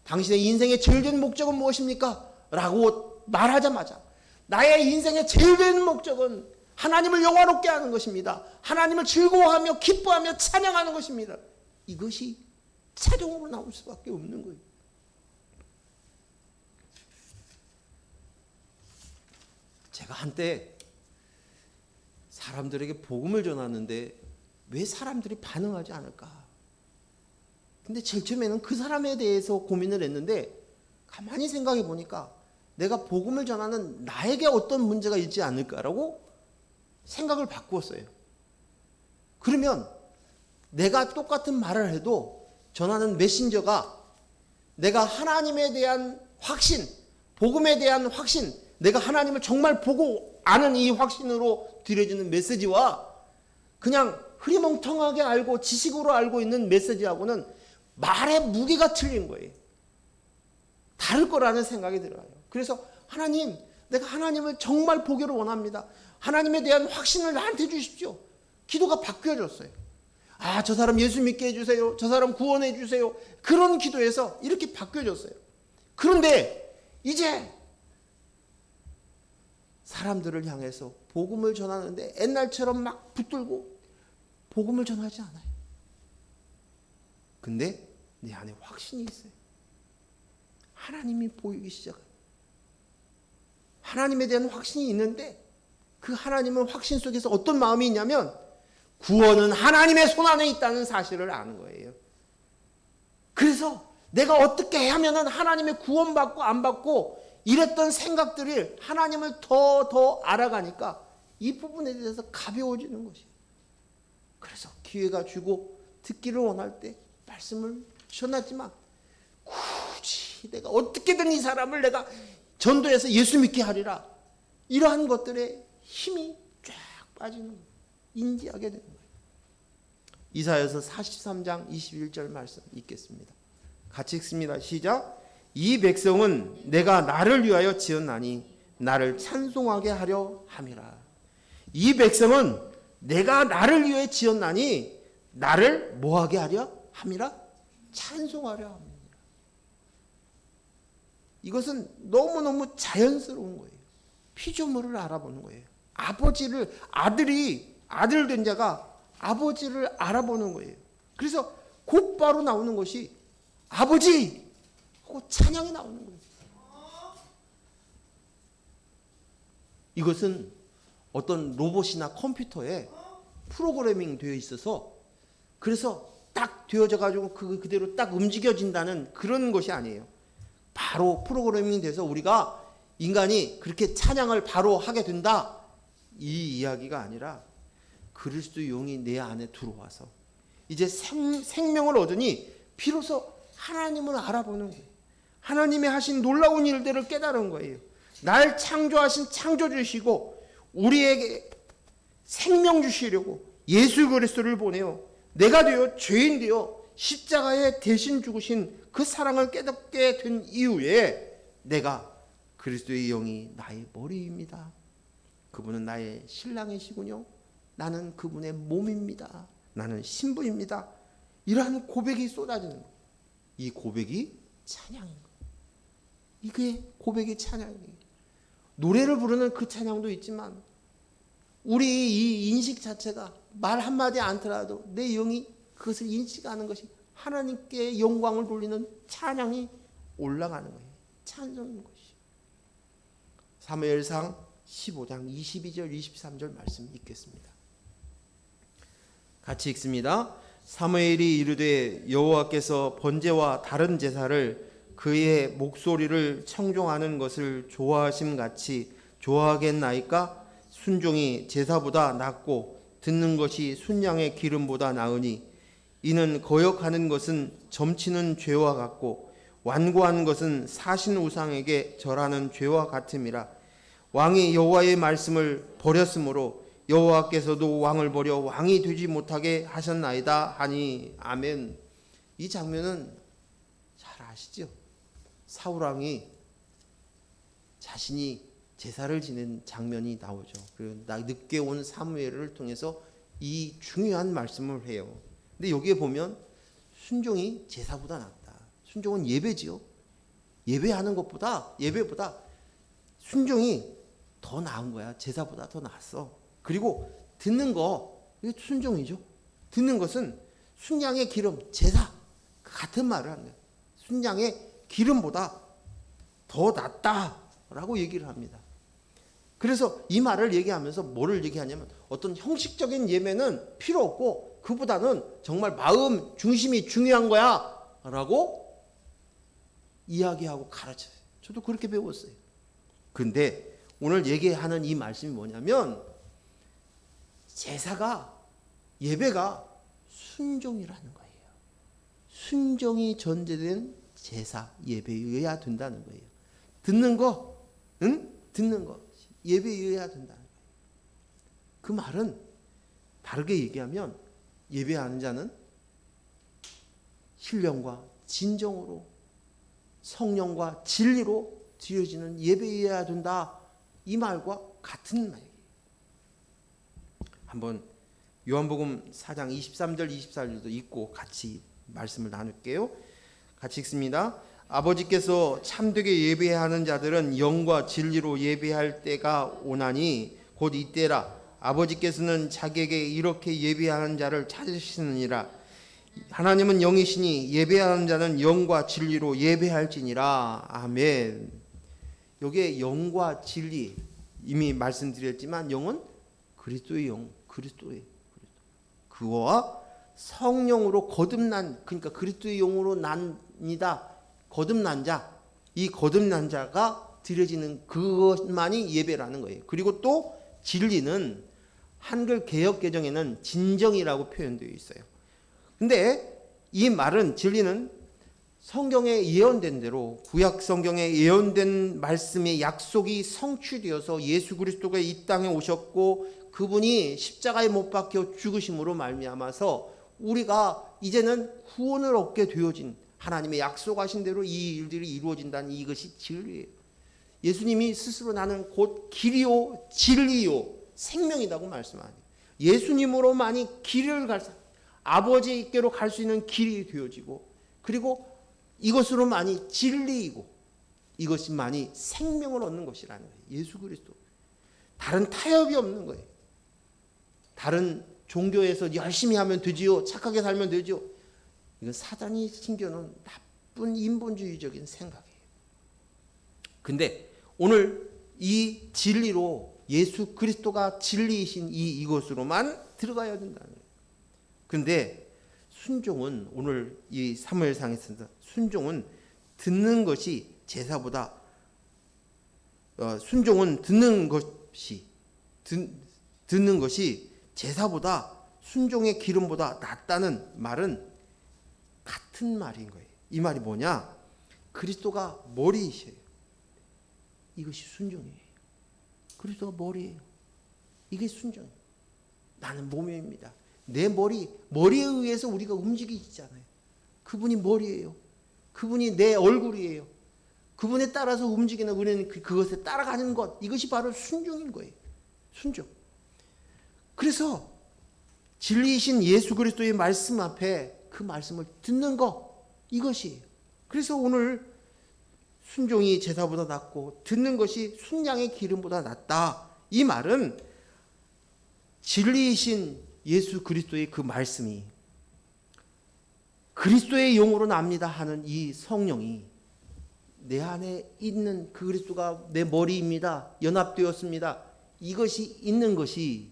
당신의 인생의 제일 된 목적은 무엇입니까? 라고 말하자마자 나의 인생의 제일 된 목적은 하나님을 영화롭게 하는 것입니다. 하나님을 즐거워하며 기뻐하며 찬양하는 것입니다. 이것이 자동으로 나올 수밖에 없는 거예요. 제가 한때 사람들에게 복음을 전하는데 왜 사람들이 반응하지 않을까? 근데 제일 처음에는 그 사람에 대해서 고민을 했는데 가만히 생각해 보니까 내가 복음을 전하는 나에게 어떤 문제가 있지 않을까라고 생각을 바꾸었어요. 그러면 내가 똑같은 말을 해도 전하는 메신저가 내가 하나님에 대한 확신, 복음에 대한 확신, 내가 하나님을 정말 보고 아는 이 확신으로 드려지는 메시지와 그냥 흐리멍텅하게 알고 지식으로 알고 있는 메시지하고는 말의 무게가 틀린 거예요. 다를 거라는 생각이 들어요. 그래서 하나님, 내가 하나님을 정말 보기를 원합니다. 하나님에 대한 확신을 나한테 주십시오. 기도가 바뀌어졌어요. 아, 저 사람 예수 믿게 해주세요. 저 사람 구원해 주세요. 그런 기도에서 이렇게 바뀌어졌어요. 그런데 이제 사람들을 향해서 복음을 전하는데 옛날처럼 막 붙들고 복음을 전하지 않아요. 근데 내 안에 확신이 있어요. 하나님이 보이기 시작해요. 하나님에 대한 확신이 있는데 그 하나님은 확신 속에서 어떤 마음이 있냐면 구원은 하나님의 손 안에 있다는 사실을 아는 거예요. 그래서 내가 어떻게 하면 하나님의 구원받고 안 받고 이랬던 생각들이 하나님을 더 알아가니까 이 부분에 대해서 가벼워지는 것이에요. 그래서 기회가 주고 듣기를 원할 때 말씀을 전하지만 굳이 내가 어떻게든 이 사람을 내가 전도해서 예수 믿게 하리라 이러한 것들에 힘이 쫙 빠지는 거예요. 인지하게 되는 거예요. 이사야서 43장 21절 말씀 읽겠습니다. 같이 읽습니다. 시작. 이 백성은 내가 나를 위하여 지었나니 나를 찬송하게 하려 함이라. 이 백성은 내가 나를 위해 지었나니 나를 뭐하게 하려 함이라? 찬송하려 함이라. 이것은 너무너무 자연스러운 거예요. 피조물을 알아보는 거예요. 아버지를, 아들 된 자가 아버지를 알아보는 거예요. 그래서 곧바로 나오는 것이 아버지 하고 찬양이 나오는 거예요. 이것은 어떤 로봇이나 컴퓨터에 프로그래밍 되어 있어서 그래서 딱 되어져 가지고 그대로 딱 움직여진다는 그런 것이 아니에요. 바로 프로그래밍 돼서 우리가 인간이 그렇게 찬양을 바로 하게 된다 이 이야기가 아니라 그리스도의 영이 내 안에 들어와서 이제 생명을 얻으니 비로소 하나님을 알아보는 거예요. 하나님이 하신 놀라운 일들을 깨달은 거예요. 날 창조하신 창조주시고 우리에게 생명 주시려고 예수 그리스도를 보내요. 내가 되어 죄인 되어 십자가에 대신 죽으신 그 사랑을 깨닫게 된 이후에 내가 그리스도의 영이 나의 머리입니다. 그분은 나의 신랑이시군요. 나는 그분의 몸입니다. 나는 신부입니다. 이러한 고백이 쏟아지는 거예요. 이 고백이 찬양인 거예요. 이게 고백이 찬양이에요. 노래를 부르는 그 찬양도 있지만 우리 이 인식 자체가 말 한마디 않더라도 내 영이 그것을 인식하는 것이 하나님께 영광을 돌리는 찬양이 올라가는 거예요. 찬송인 것이. 사무엘상 15장 22절 23절 말씀 읽겠습니다. 같이 읽습니다. 사무엘이 이르되 여호와께서 번제와 다른 제사를 그의 목소리를 청종하는 것을 좋아하심 같이 좋아하겠나이까? 순종이 제사보다 낫고 듣는 것이 순양의 기름보다 나으니 이는 거역하는 것은 점치는 죄와 같고 완고한 것은 사신 우상에게 절하는 죄와 같음이라. 왕이 여호와의 말씀을 버렸으므로 여호와께서도 왕을 버려 왕이 되지 못하게 하셨나이다 하니. 아멘. 이 장면은 잘 아시죠? 사울 왕이 자신이 제사를 지낸 장면이 나오죠. 그리고 늦게 온 사무엘을 통해서 이 중요한 말씀을 해요. 근데 여기에 보면 순종이 제사보다 낫다. 순종은 예배지요. 예배보다 순종이 더 나은 거야. 제사보다 더 나았어. 그리고 듣는 거, 이게 순종이죠. 듣는 것은 순양의 기름, 제사, 같은 말을 하는 거예요. 순양의 기름보다 더 낫다라고 얘기를 합니다. 그래서 이 말을 얘기하면서 뭐를 얘기하냐면 어떤 형식적인 예배는 필요 없고 그보다는 정말 마음 중심이 중요한 거야 라고 이야기하고 가르쳐요. 저도 그렇게 배웠어요. 근데 오늘 얘기하는 이 말씀이 뭐냐면 제사가, 예배가 순종이라는 거예요. 순종이 전제된 제사, 예배여야 된다는 거예요. 듣는 거, 듣는 거, 예배여야 된다는 거예요. 그 말은 다르게 얘기하면 예배하는 자는 신령과 진정으로 성령과 진리로 드려지는 예배여야 된다. 이 말과 같은 말이에요. 한번 요한복음 4장 23절 24절도 읽고 같이 말씀을 나눌게요. 같이 읽습니다. 아버지께서 참되게 예배하는 자들은 영과 진리로 예배할 때가 오나니 곧 이때라. 아버지께서는 자기에게 이렇게 예배하는 자를 찾으시느니라. 하나님은 영이시니 예배하는 자는 영과 진리로 예배할지니라. 아멘. 여기에 영과 진리, 이미 말씀드렸지만 영은 그리스도의 영, 그리스도. 그와 성령으로 거듭난, 그러니까 그리스도의 영으로 납니다. 거듭난 자, 이 거듭난 자가 드려지는 그것만이 예배라는 거예요. 그리고 또 진리는 한글 개역 개정에는 진정이라고 표현되어 있어요. 근데 이 말은, 진리는 성경에 예언된 대로, 구약 성경에 예언된 말씀의 약속이 성취되어서 예수 그리스도가 이 땅에 오셨고 그분이 십자가에 못 박혀 죽으심으로 말미암아서 우리가 이제는 구원을 얻게 되어진, 하나님의 약속하신 대로 이 일들이 이루어진다는 이것이 진리예요. 예수님이 스스로 나는 곧 길이요 진리요 생명이라고 말씀하니, 예수님으로만이 길을 갈 수, 아버지께로 갈 수 있는 길이 되어지고, 그리고 이것으로만이 진리이고 이것이만이 생명을 얻는 것이라는 거예요. 예수 그리스도. 다른 타협이 없는 거예요. 다른 종교에서 열심히 하면 되지요, 착하게 살면 되지요, 이건 사단이 심겨놓은 나쁜 인본주의적인 생각이에요. 근데 오늘 이 진리로, 예수 그리스도가 진리이신 이것으로만 들어가야 된다는 거예요. 근데 순종은, 오늘 이 사무엘상에서 순종은 듣는 것이 제사보다, 순종은 듣는 것이 제사보다, 순종의 기름보다 낫다는 말은 같은 말인 거예요. 이 말이 뭐냐? 그리스도가 머리이셔요. 이것이 순종이에요. 그리스도가 머리예요. 이게 순종이에요. 나는 몸입니다. 내 머리에 의해서 우리가 움직이잖아요. 그분이 머리예요. 그분이 내 얼굴이에요. 그분에 따라서 움직이는, 우리는 그것에 따라가는 것, 이것이 바로 순종인 거예요. 순종. 그래서 진리이신 예수 그리스도의 말씀 앞에 그 말씀을 듣는 것, 이것이에요. 그래서 오늘 순종이 제사보다 낫고 듣는 것이 순양의 기름보다 낫다. 이 말은 진리이신 예수 그리스도의 그 말씀이 그리스도의 영으로 납니다 하는 이 성령이 내 안에 있는, 그 그리스도가 내 머리입니다, 연합되었습니다, 이것이 있는 것이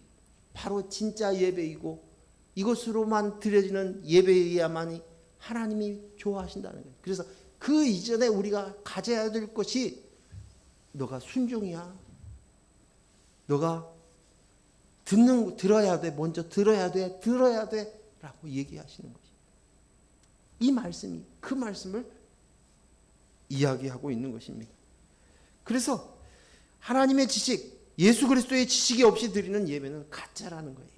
바로 진짜 예배이고, 이것으로만 드려지는 예배여야만이 하나님이 좋아하신다는 거예요. 그래서 그 이전에 우리가 가져야 될 것이, 너가 순종이야, 너가 들어야 돼, 먼저 들어야 돼 라고 얘기하시는 것이, 이 말씀이 그 말씀을 이야기하고 있는 것입니다. 그래서 하나님의 지식, 예수 그리스도의 지식이 없이 드리는 예배는 가짜라는 거예요.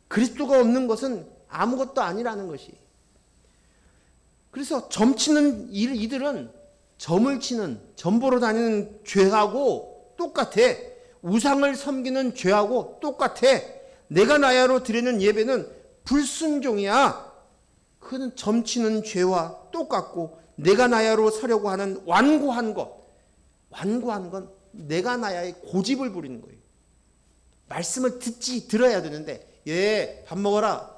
그리스도가 없는 것은 아무것도 아니라는 것이. 그래서 점치는 이들은 점을 치는, 점보러 다니는 죄하고 똑같아. 우상을 섬기는 죄하고 똑같아. 내가 나야로 드리는 예배는 불순종이야. 그는 점치는 죄와 똑같고 내가 나야로 서려고 하는 완고한 건 내가 나야의 고집을 부리는 거예요. 말씀을 들어야 되는데 밥 먹어라.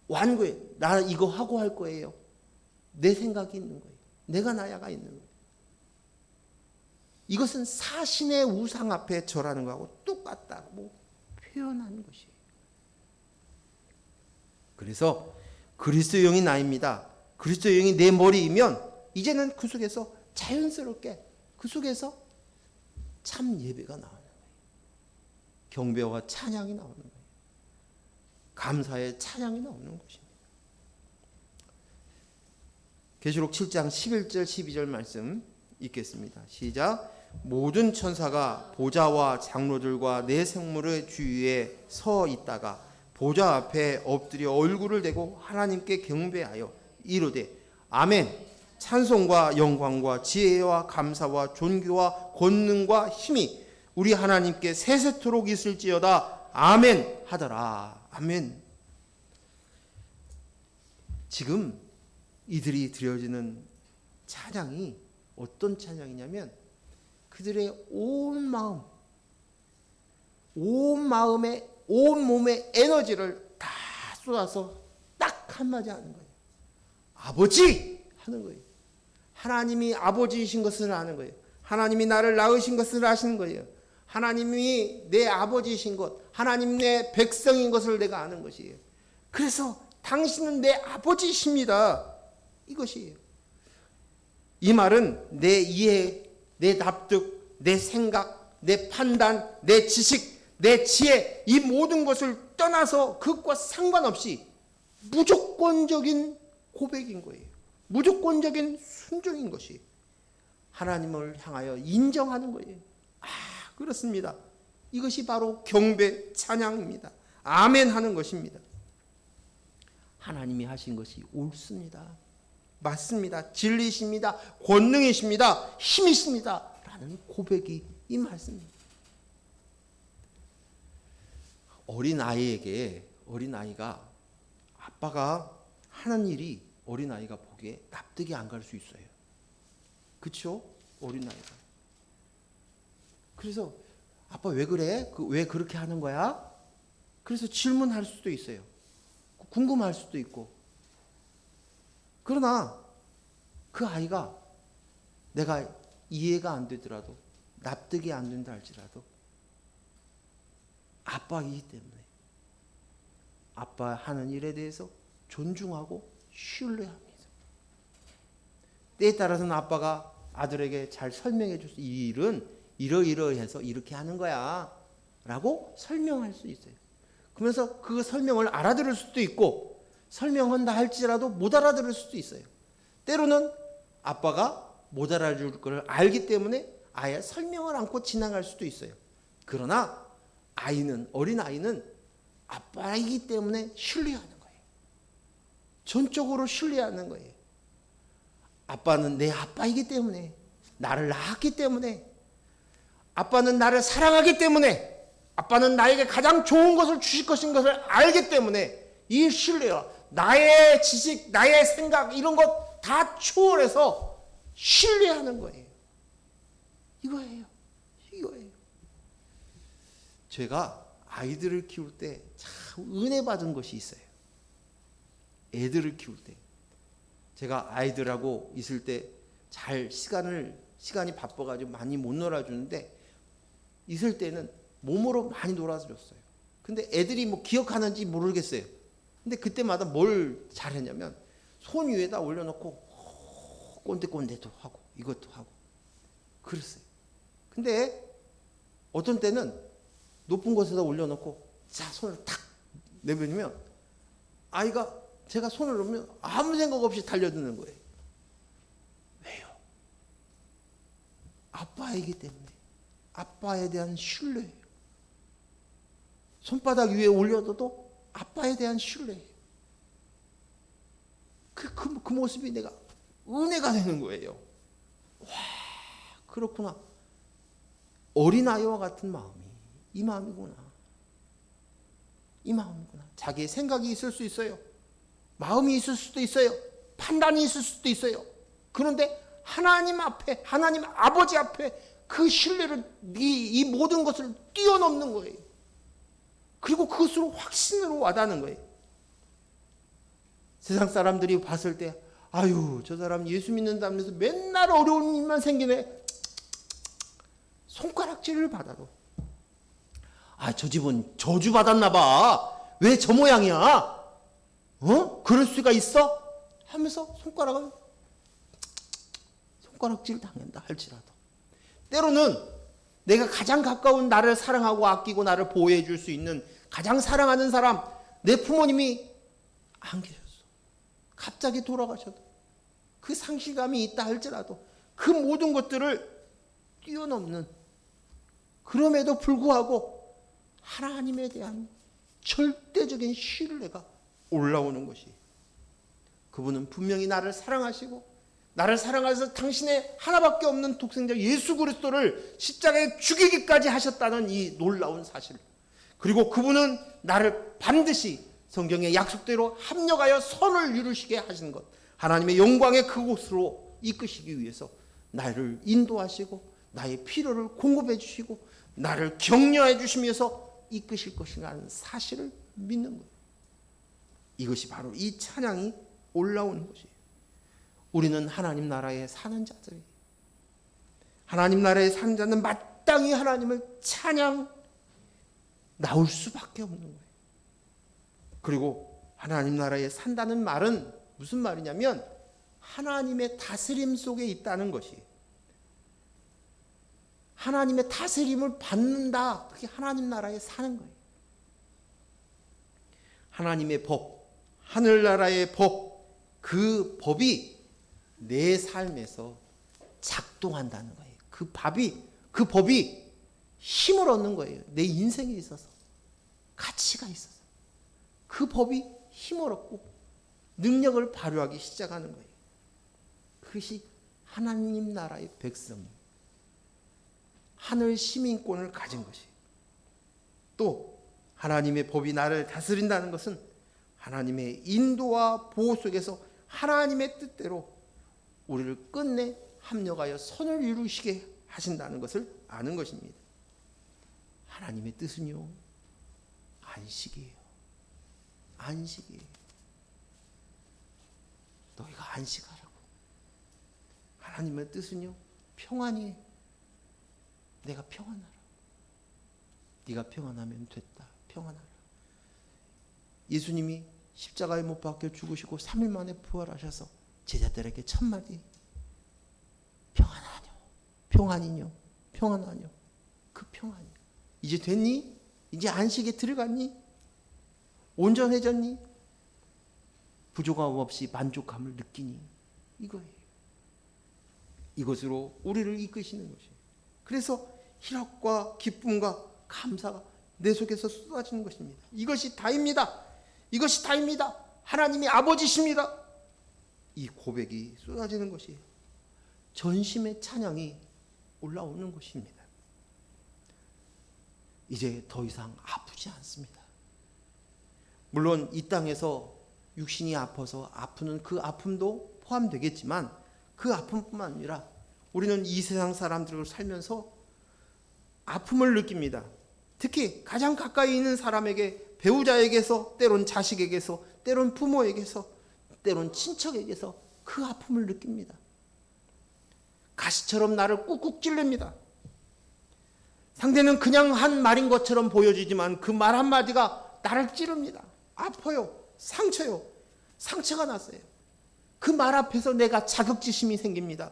완고해. 나 이거 하고 할 거예요. 내 생각이 있는 거예요. 내가 나야가 있는 거예요. 이것은 사신의 우상 앞에 절하는 거하고 똑같다고 표현하는 것이에요. 그래서 그리스도의 영이 나입니다. 그리스도의 영이 내 머리이면 이제는 그 속에서 자연스럽게 그 속에서 참 예배가 나오는 거예요. 경배와 찬양이 나오는 거예요. 감사의 찬양이 나오는 것입니다. 계시록 7장 11절 12절 말씀 읽겠습니다. 시작. 모든 천사가 보좌와 장로들과 네 생물의 주위에 서 있다가 보좌 앞에 엎드려 얼굴을 대고 하나님께 경배하여 이르되 아멘. 찬송과 영광과 지혜와 감사와 존귀와 권능과 힘이 우리 하나님께 세세토록 있을지어다. 아멘 하더라. 아멘. 지금 이들이 드려지는 찬양이 어떤 찬양이냐면 그들의 온 마음에 온 몸의 에너지를 다 쏟아서 딱 한마디 하는 거예요. 아버지 하는 거예요. 하나님이 아버지이신 것을 아는 거예요. 하나님이 나를 낳으신 것을 아시는 거예요. 하나님이 내 아버지이신 것, 하나님 내 백성인 것을 내가 아는 것이에요. 그래서 당신은 내 아버지이십니다. 이것이에요. 이 말은 내 이해, 내 납득, 내 생각, 내 판단, 내 지식, 내 지혜 이 모든 것을 떠나서 그것과 상관없이 무조건적인 고백인 거예요. 무조건적인 순종인 것이 하나님을 향하여 인정하는 거예요. 그렇습니다. 이것이 바로 경배 찬양입니다. 아멘 하는 것입니다. 하나님이 하신 것이 옳습니다. 맞습니다. 진리이십니다. 권능이십니다. 힘이십니다. 라는 고백이 이 말씀입니다. 어린아이가 아빠가 하는 일이 어린아이가 보기에 납득이 안 갈 수 있어요. 그렇죠? 어린아이가. 그래서 아빠 왜 그래? 왜 그렇게 하는 거야? 그래서 질문할 수도 있어요. 궁금할 수도 있고. 그러나 그 아이가 내가 이해가 안 되더라도 납득이 안 된다 할지라도 아빠이기 때문에 아빠 하는 일에 대해서 존중하고 신뢰합니다. 때에 따라서는 아빠가 아들에게 잘 설명해 줄 수 있어요. 이 일은 이러이러해서 이렇게 하는 거야 라고 설명할 수 있어요. 그러면서 그 설명을 알아들을 수도 있고 설명한다 할지라도 못 알아들을 수도 있어요. 때로는 아빠가 못 알아줄 걸 알기 때문에 아예 설명을 않고 지나갈 수도 있어요. 그러나 어린아이는 아빠이기 때문에 신뢰하는 거예요. 전적으로 신뢰하는 거예요. 아빠는 내 아빠이기 때문에, 나를 낳았기 때문에, 아빠는 나를 사랑하기 때문에, 아빠는 나에게 가장 좋은 것을 주실 것인 것을 알기 때문에 이 신뢰와 나의 지식, 나의 생각 이런 것 다 초월해서 신뢰하는 거예요. 이거예요. 제가 아이들을 키울 때 참 은혜 받은 것이 있어요. 애들을 키울 때 제가 아이들하고 있을 때 잘 시간이 바빠가지고 많이 못 놀아주는데 있을 때는 몸으로 많이 놀아줬어요. 근데 애들이 뭐 기억하는지 모르겠어요. 근데 그때마다 뭘 잘했냐면 손 위에다 올려놓고 꼰대꼰대도 하고 이것도 하고 그랬어요. 근데 어떤 때는 높은 곳에다 올려놓고 자 손을 탁 내밀면 아이가 제가 손을 놓으면 아무 생각 없이 달려드는 거예요. 왜요? 아빠이기 때문에. 아빠에 대한 신뢰예요. 손바닥 위에 올려둬도 아빠에 대한 신뢰예요. 그 모습이 내가 은혜가 되는 거예요. 와, 그렇구나. 어린아이와 같은 마음이 이 마음이구나. 자기의 생각이 있을 수 있어요. 마음이 있을 수도 있어요. 판단이 있을 수도 있어요. 그런데 하나님 앞에, 하나님 아버지 앞에 그 신뢰를, 이 모든 것을 뛰어넘는 거예요. 그리고 그것으로 확신으로 와닿는 거예요. 세상 사람들이 봤을 때, 아유, 저 사람 예수 믿는다면서 맨날 어려운 일만 생기네. 손가락질을 받아도, 아, 저 집은 저주 받았나 봐. 왜 저 모양이야? 그럴 수가 있어? 하면서 손가락질 당한다 할지라도, 때로는 내가 가장 가까운, 나를 사랑하고 아끼고 나를 보호해 줄 수 있는 가장 사랑하는 사람, 내 부모님이 안 계셨어. 갑자기 돌아가셔도, 그 상실감이 있다 할지라도 그 모든 것들을 뛰어넘는, 그럼에도 불구하고 하나님에 대한 절대적인 신뢰가 올라오는 것이, 그분은 분명히 나를 사랑하시고, 나를 사랑하셔서 당신의 하나밖에 없는 독생자 예수 그리스도를 십자가에 죽이기까지 하셨다는 이 놀라운 사실, 그리고 그분은 나를 반드시 성경의 약속대로 합력하여 선을 이루시게 하신 것, 하나님의 영광의 그곳으로 이끄시기 위해서 나를 인도하시고 나의 필요를 공급해 주시고 나를 격려해 주시면서 이끄실 것이라는 사실을 믿는 거예요. 이것이 바로 이 찬양이 올라오는 것이에요. 우리는 하나님 나라에 사는 자들이에요. 하나님 나라에 사는 자는 마땅히 하나님을 찬양 나올 수밖에 없는 거예요. 그리고 하나님 나라에 산다는 말은 무슨 말이냐면 하나님의 다스림 속에 있다는 것이, 하나님의 다스림을 받는다, 그게 하나님 나라에 사는 거예요. 하나님의 법, 하늘나라의 법, 그 법이 내 삶에서 작동한다는 거예요. 그 법이 힘을 얻는 거예요. 내 인생에 있어서 가치가 있어서 그 법이 힘을 얻고 능력을 발휘하기 시작하는 거예요. 그것이 하나님 나라의 백성, 하늘 시민권을 가진 것이, 또 하나님의 법이 나를 다스린다는 것은 하나님의 인도와 보호 속에서 하나님의 뜻대로 우리를 끝내 합력하여 선을 이루시게 하신다는 것을 아는 것입니다. 하나님의 뜻은요, 안식이에요. 안식이에요. 너희가 안식하라고. 하나님의 뜻은요, 평안이에요. 내가 평안하라. 네가 평안하면 됐다. 평안하라. 예수님이 십자가에 못 박혀 죽으시고 3일 만에 부활하셔서 제자들에게 첫마디, 평안하뇨, 평안이뇨, 평안하뇨. 그 평안이 이제 됐니? 이제 안식에 들어갔니? 온전해졌니? 부족함 없이 만족함을 느끼니? 이거예요. 이것으로 우리를 이끄시는 것이에요. 그래서 희락과 기쁨과 감사가 내 속에서 쏟아지는 것입니다. 이것이 다입니다. 이것이 다입니다. 하나님이 아버지십니다. 이 고백이 쏟아지는 것이에요. 전심의 찬양이 올라오는 것입니다. 이제 더 이상 아프지 않습니다. 물론 이 땅에서 육신이 아파서 아프는 그 아픔도 포함되겠지만, 그 아픔뿐만 아니라 우리는 이 세상 사람들을 살면서 아픔을 느낍니다. 특히 가장 가까이 있는 사람에게, 배우자에게서, 때론 자식에게서, 때론 부모에게서, 때론 친척에게서 그 아픔을 느낍니다. 가시처럼 나를 꾹꾹 찔릅니다. 상대는 그냥 한 말인 것처럼 보여지지만 그 말 한마디가 나를 찌릅니다. 아파요. 상처요. 상처가 났어요. 그 말 앞에서 내가 자격지심이 생깁니다.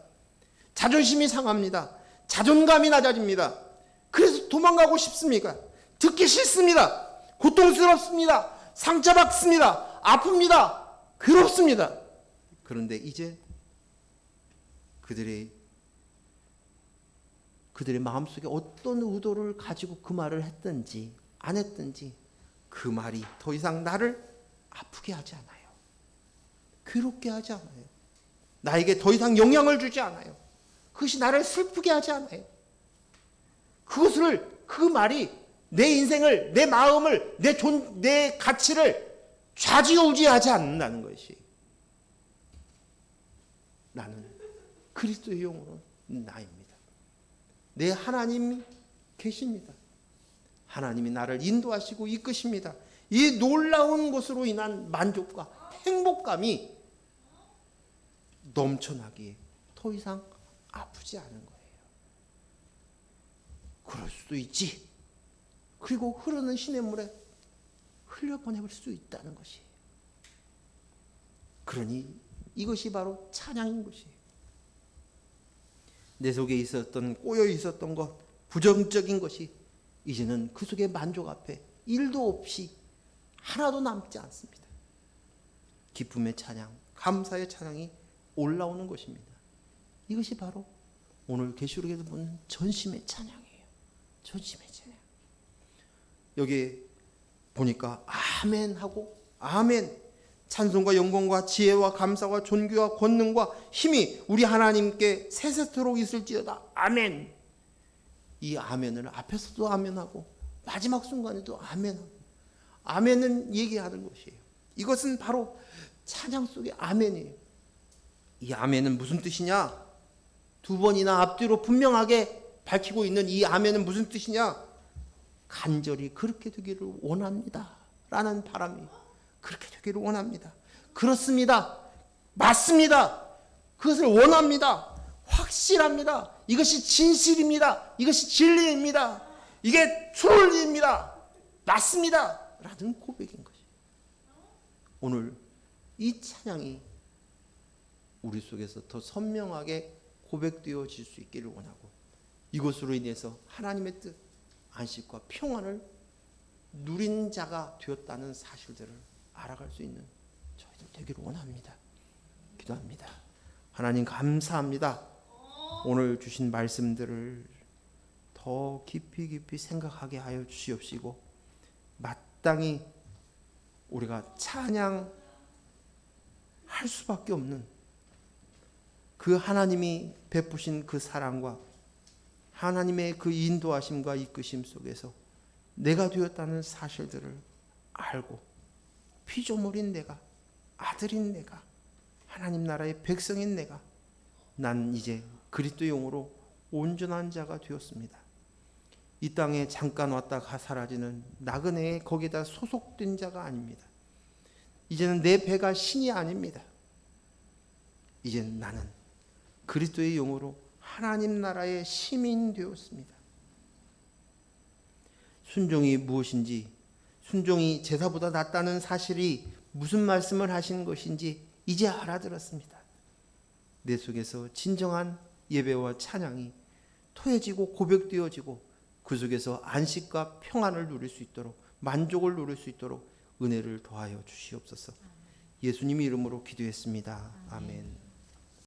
자존심이 상합니다. 자존감이 낮아집니다. 그래서 도망가고 싶습니까? 듣기 싫습니다. 고통스럽습니다. 상처받습니다. 아픕니다. 괴롭습니다. 그런데 이제 그들의 마음속에 어떤 의도를 가지고 그 말을 했든지 안 했든지 그 말이 더 이상 나를 아프게 하지 않아요. 괴롭게 하지 않아요. 나에게 더 이상 영향을 주지 않아요. 그것이 나를 슬프게 하지 않아요. 그 말이 내 인생을, 내 마음을, 내 가치를 좌지우지하지 않는다는 것이. 나는 그리스도의 영으로 나입니다. 내 하나님이 계십니다. 하나님이 나를 인도하시고 이끄십니다. 이 놀라운 것으로 인한 만족과 행복감이 넘쳐나기에 더 이상 아프지 않은 거예요. 그럴 수도 있지. 그리고 흐르는 시냇물에 흘려보낼 수 있다는 것이에요. 그러니 이것이 바로 찬양인 것이에요. 내 속에 있었던, 꼬여 있었던 것, 부정적인 것이 이제는 그 속의 만족 앞에 일도 없이 하나도 남지 않습니다. 기쁨의 찬양, 감사의 찬양이 올라오는 것입니다. 이것이 바로 오늘 계시록에서 보는 전심의 찬양이에요. 전심의 찬양. 여기 보니까 아멘 하고 아멘, 찬송과 영광과 지혜와 감사와 존귀와 권능과 힘이 우리 하나님께 세세토록 있을지어다. 아멘. 이 아멘을 앞에서도 아멘하고 마지막 순간에도 아멘하고, 아멘은 얘기하는 것이에요. 이것은 바로 찬양 속의 아멘이에요. 이 아멘은 무슨 뜻이냐? 두 번이나 앞뒤로 분명하게 밝히고 있는 이 아멘은 무슨 뜻이냐? 간절히 그렇게 되기를 원합니다 라는 바람이, 그렇게 되기를 원합니다. 그렇습니다. 맞습니다. 그것을 원합니다. 확실합니다. 이것이 진실입니다. 이것이 진리입니다. 이게 truly입니다. 맞습니다 라는 고백인 것이에요. 오늘 이 찬양이 우리 속에서 더 선명하게 고백되어질 수 있기를 원하고, 이것으로 인해서 하나님의 뜻, 안식과 평안을 누린 자가 되었다는 사실들을 알아갈 수 있는 저희들 되기를 원합니다. 기도합니다. 하나님 감사합니다. 오늘 주신 말씀들을 더 깊이 생각하게 하여 주시옵시고, 마땅히 우리가 찬양할 수밖에 없는 그 하나님이 베푸신 그 사랑과 하나님의 그 인도하심과 이끄심 속에서 내가 되었다는 사실들을 알고, 피조물인 내가, 아들인 내가, 하나님 나라의 백성인 내가, 난 이제 그리스도의 영으로 온전한 자가 되었습니다. 이 땅에 잠깐 왔다가 사라지는 나그네의 거기다 소속된 자가 아닙니다. 이제는 내 배가 신이 아닙니다. 이제는 나는 그리스도의 영으로 하나님 나라의 시민 되었습니다. 순종이 무엇인지, 순종이 제사보다 낫다는 사실이 무슨 말씀을 하시는 것인지 이제 알아들었습니다. 내 속에서 진정한 예배와 찬양이 토해지고 고백되어지고, 그 속에서 안식과 평안을 누릴 수 있도록, 만족을 누릴 수 있도록 은혜를 더하여 주시옵소서. 예수님의 이름으로 기도했습니다. 아멘.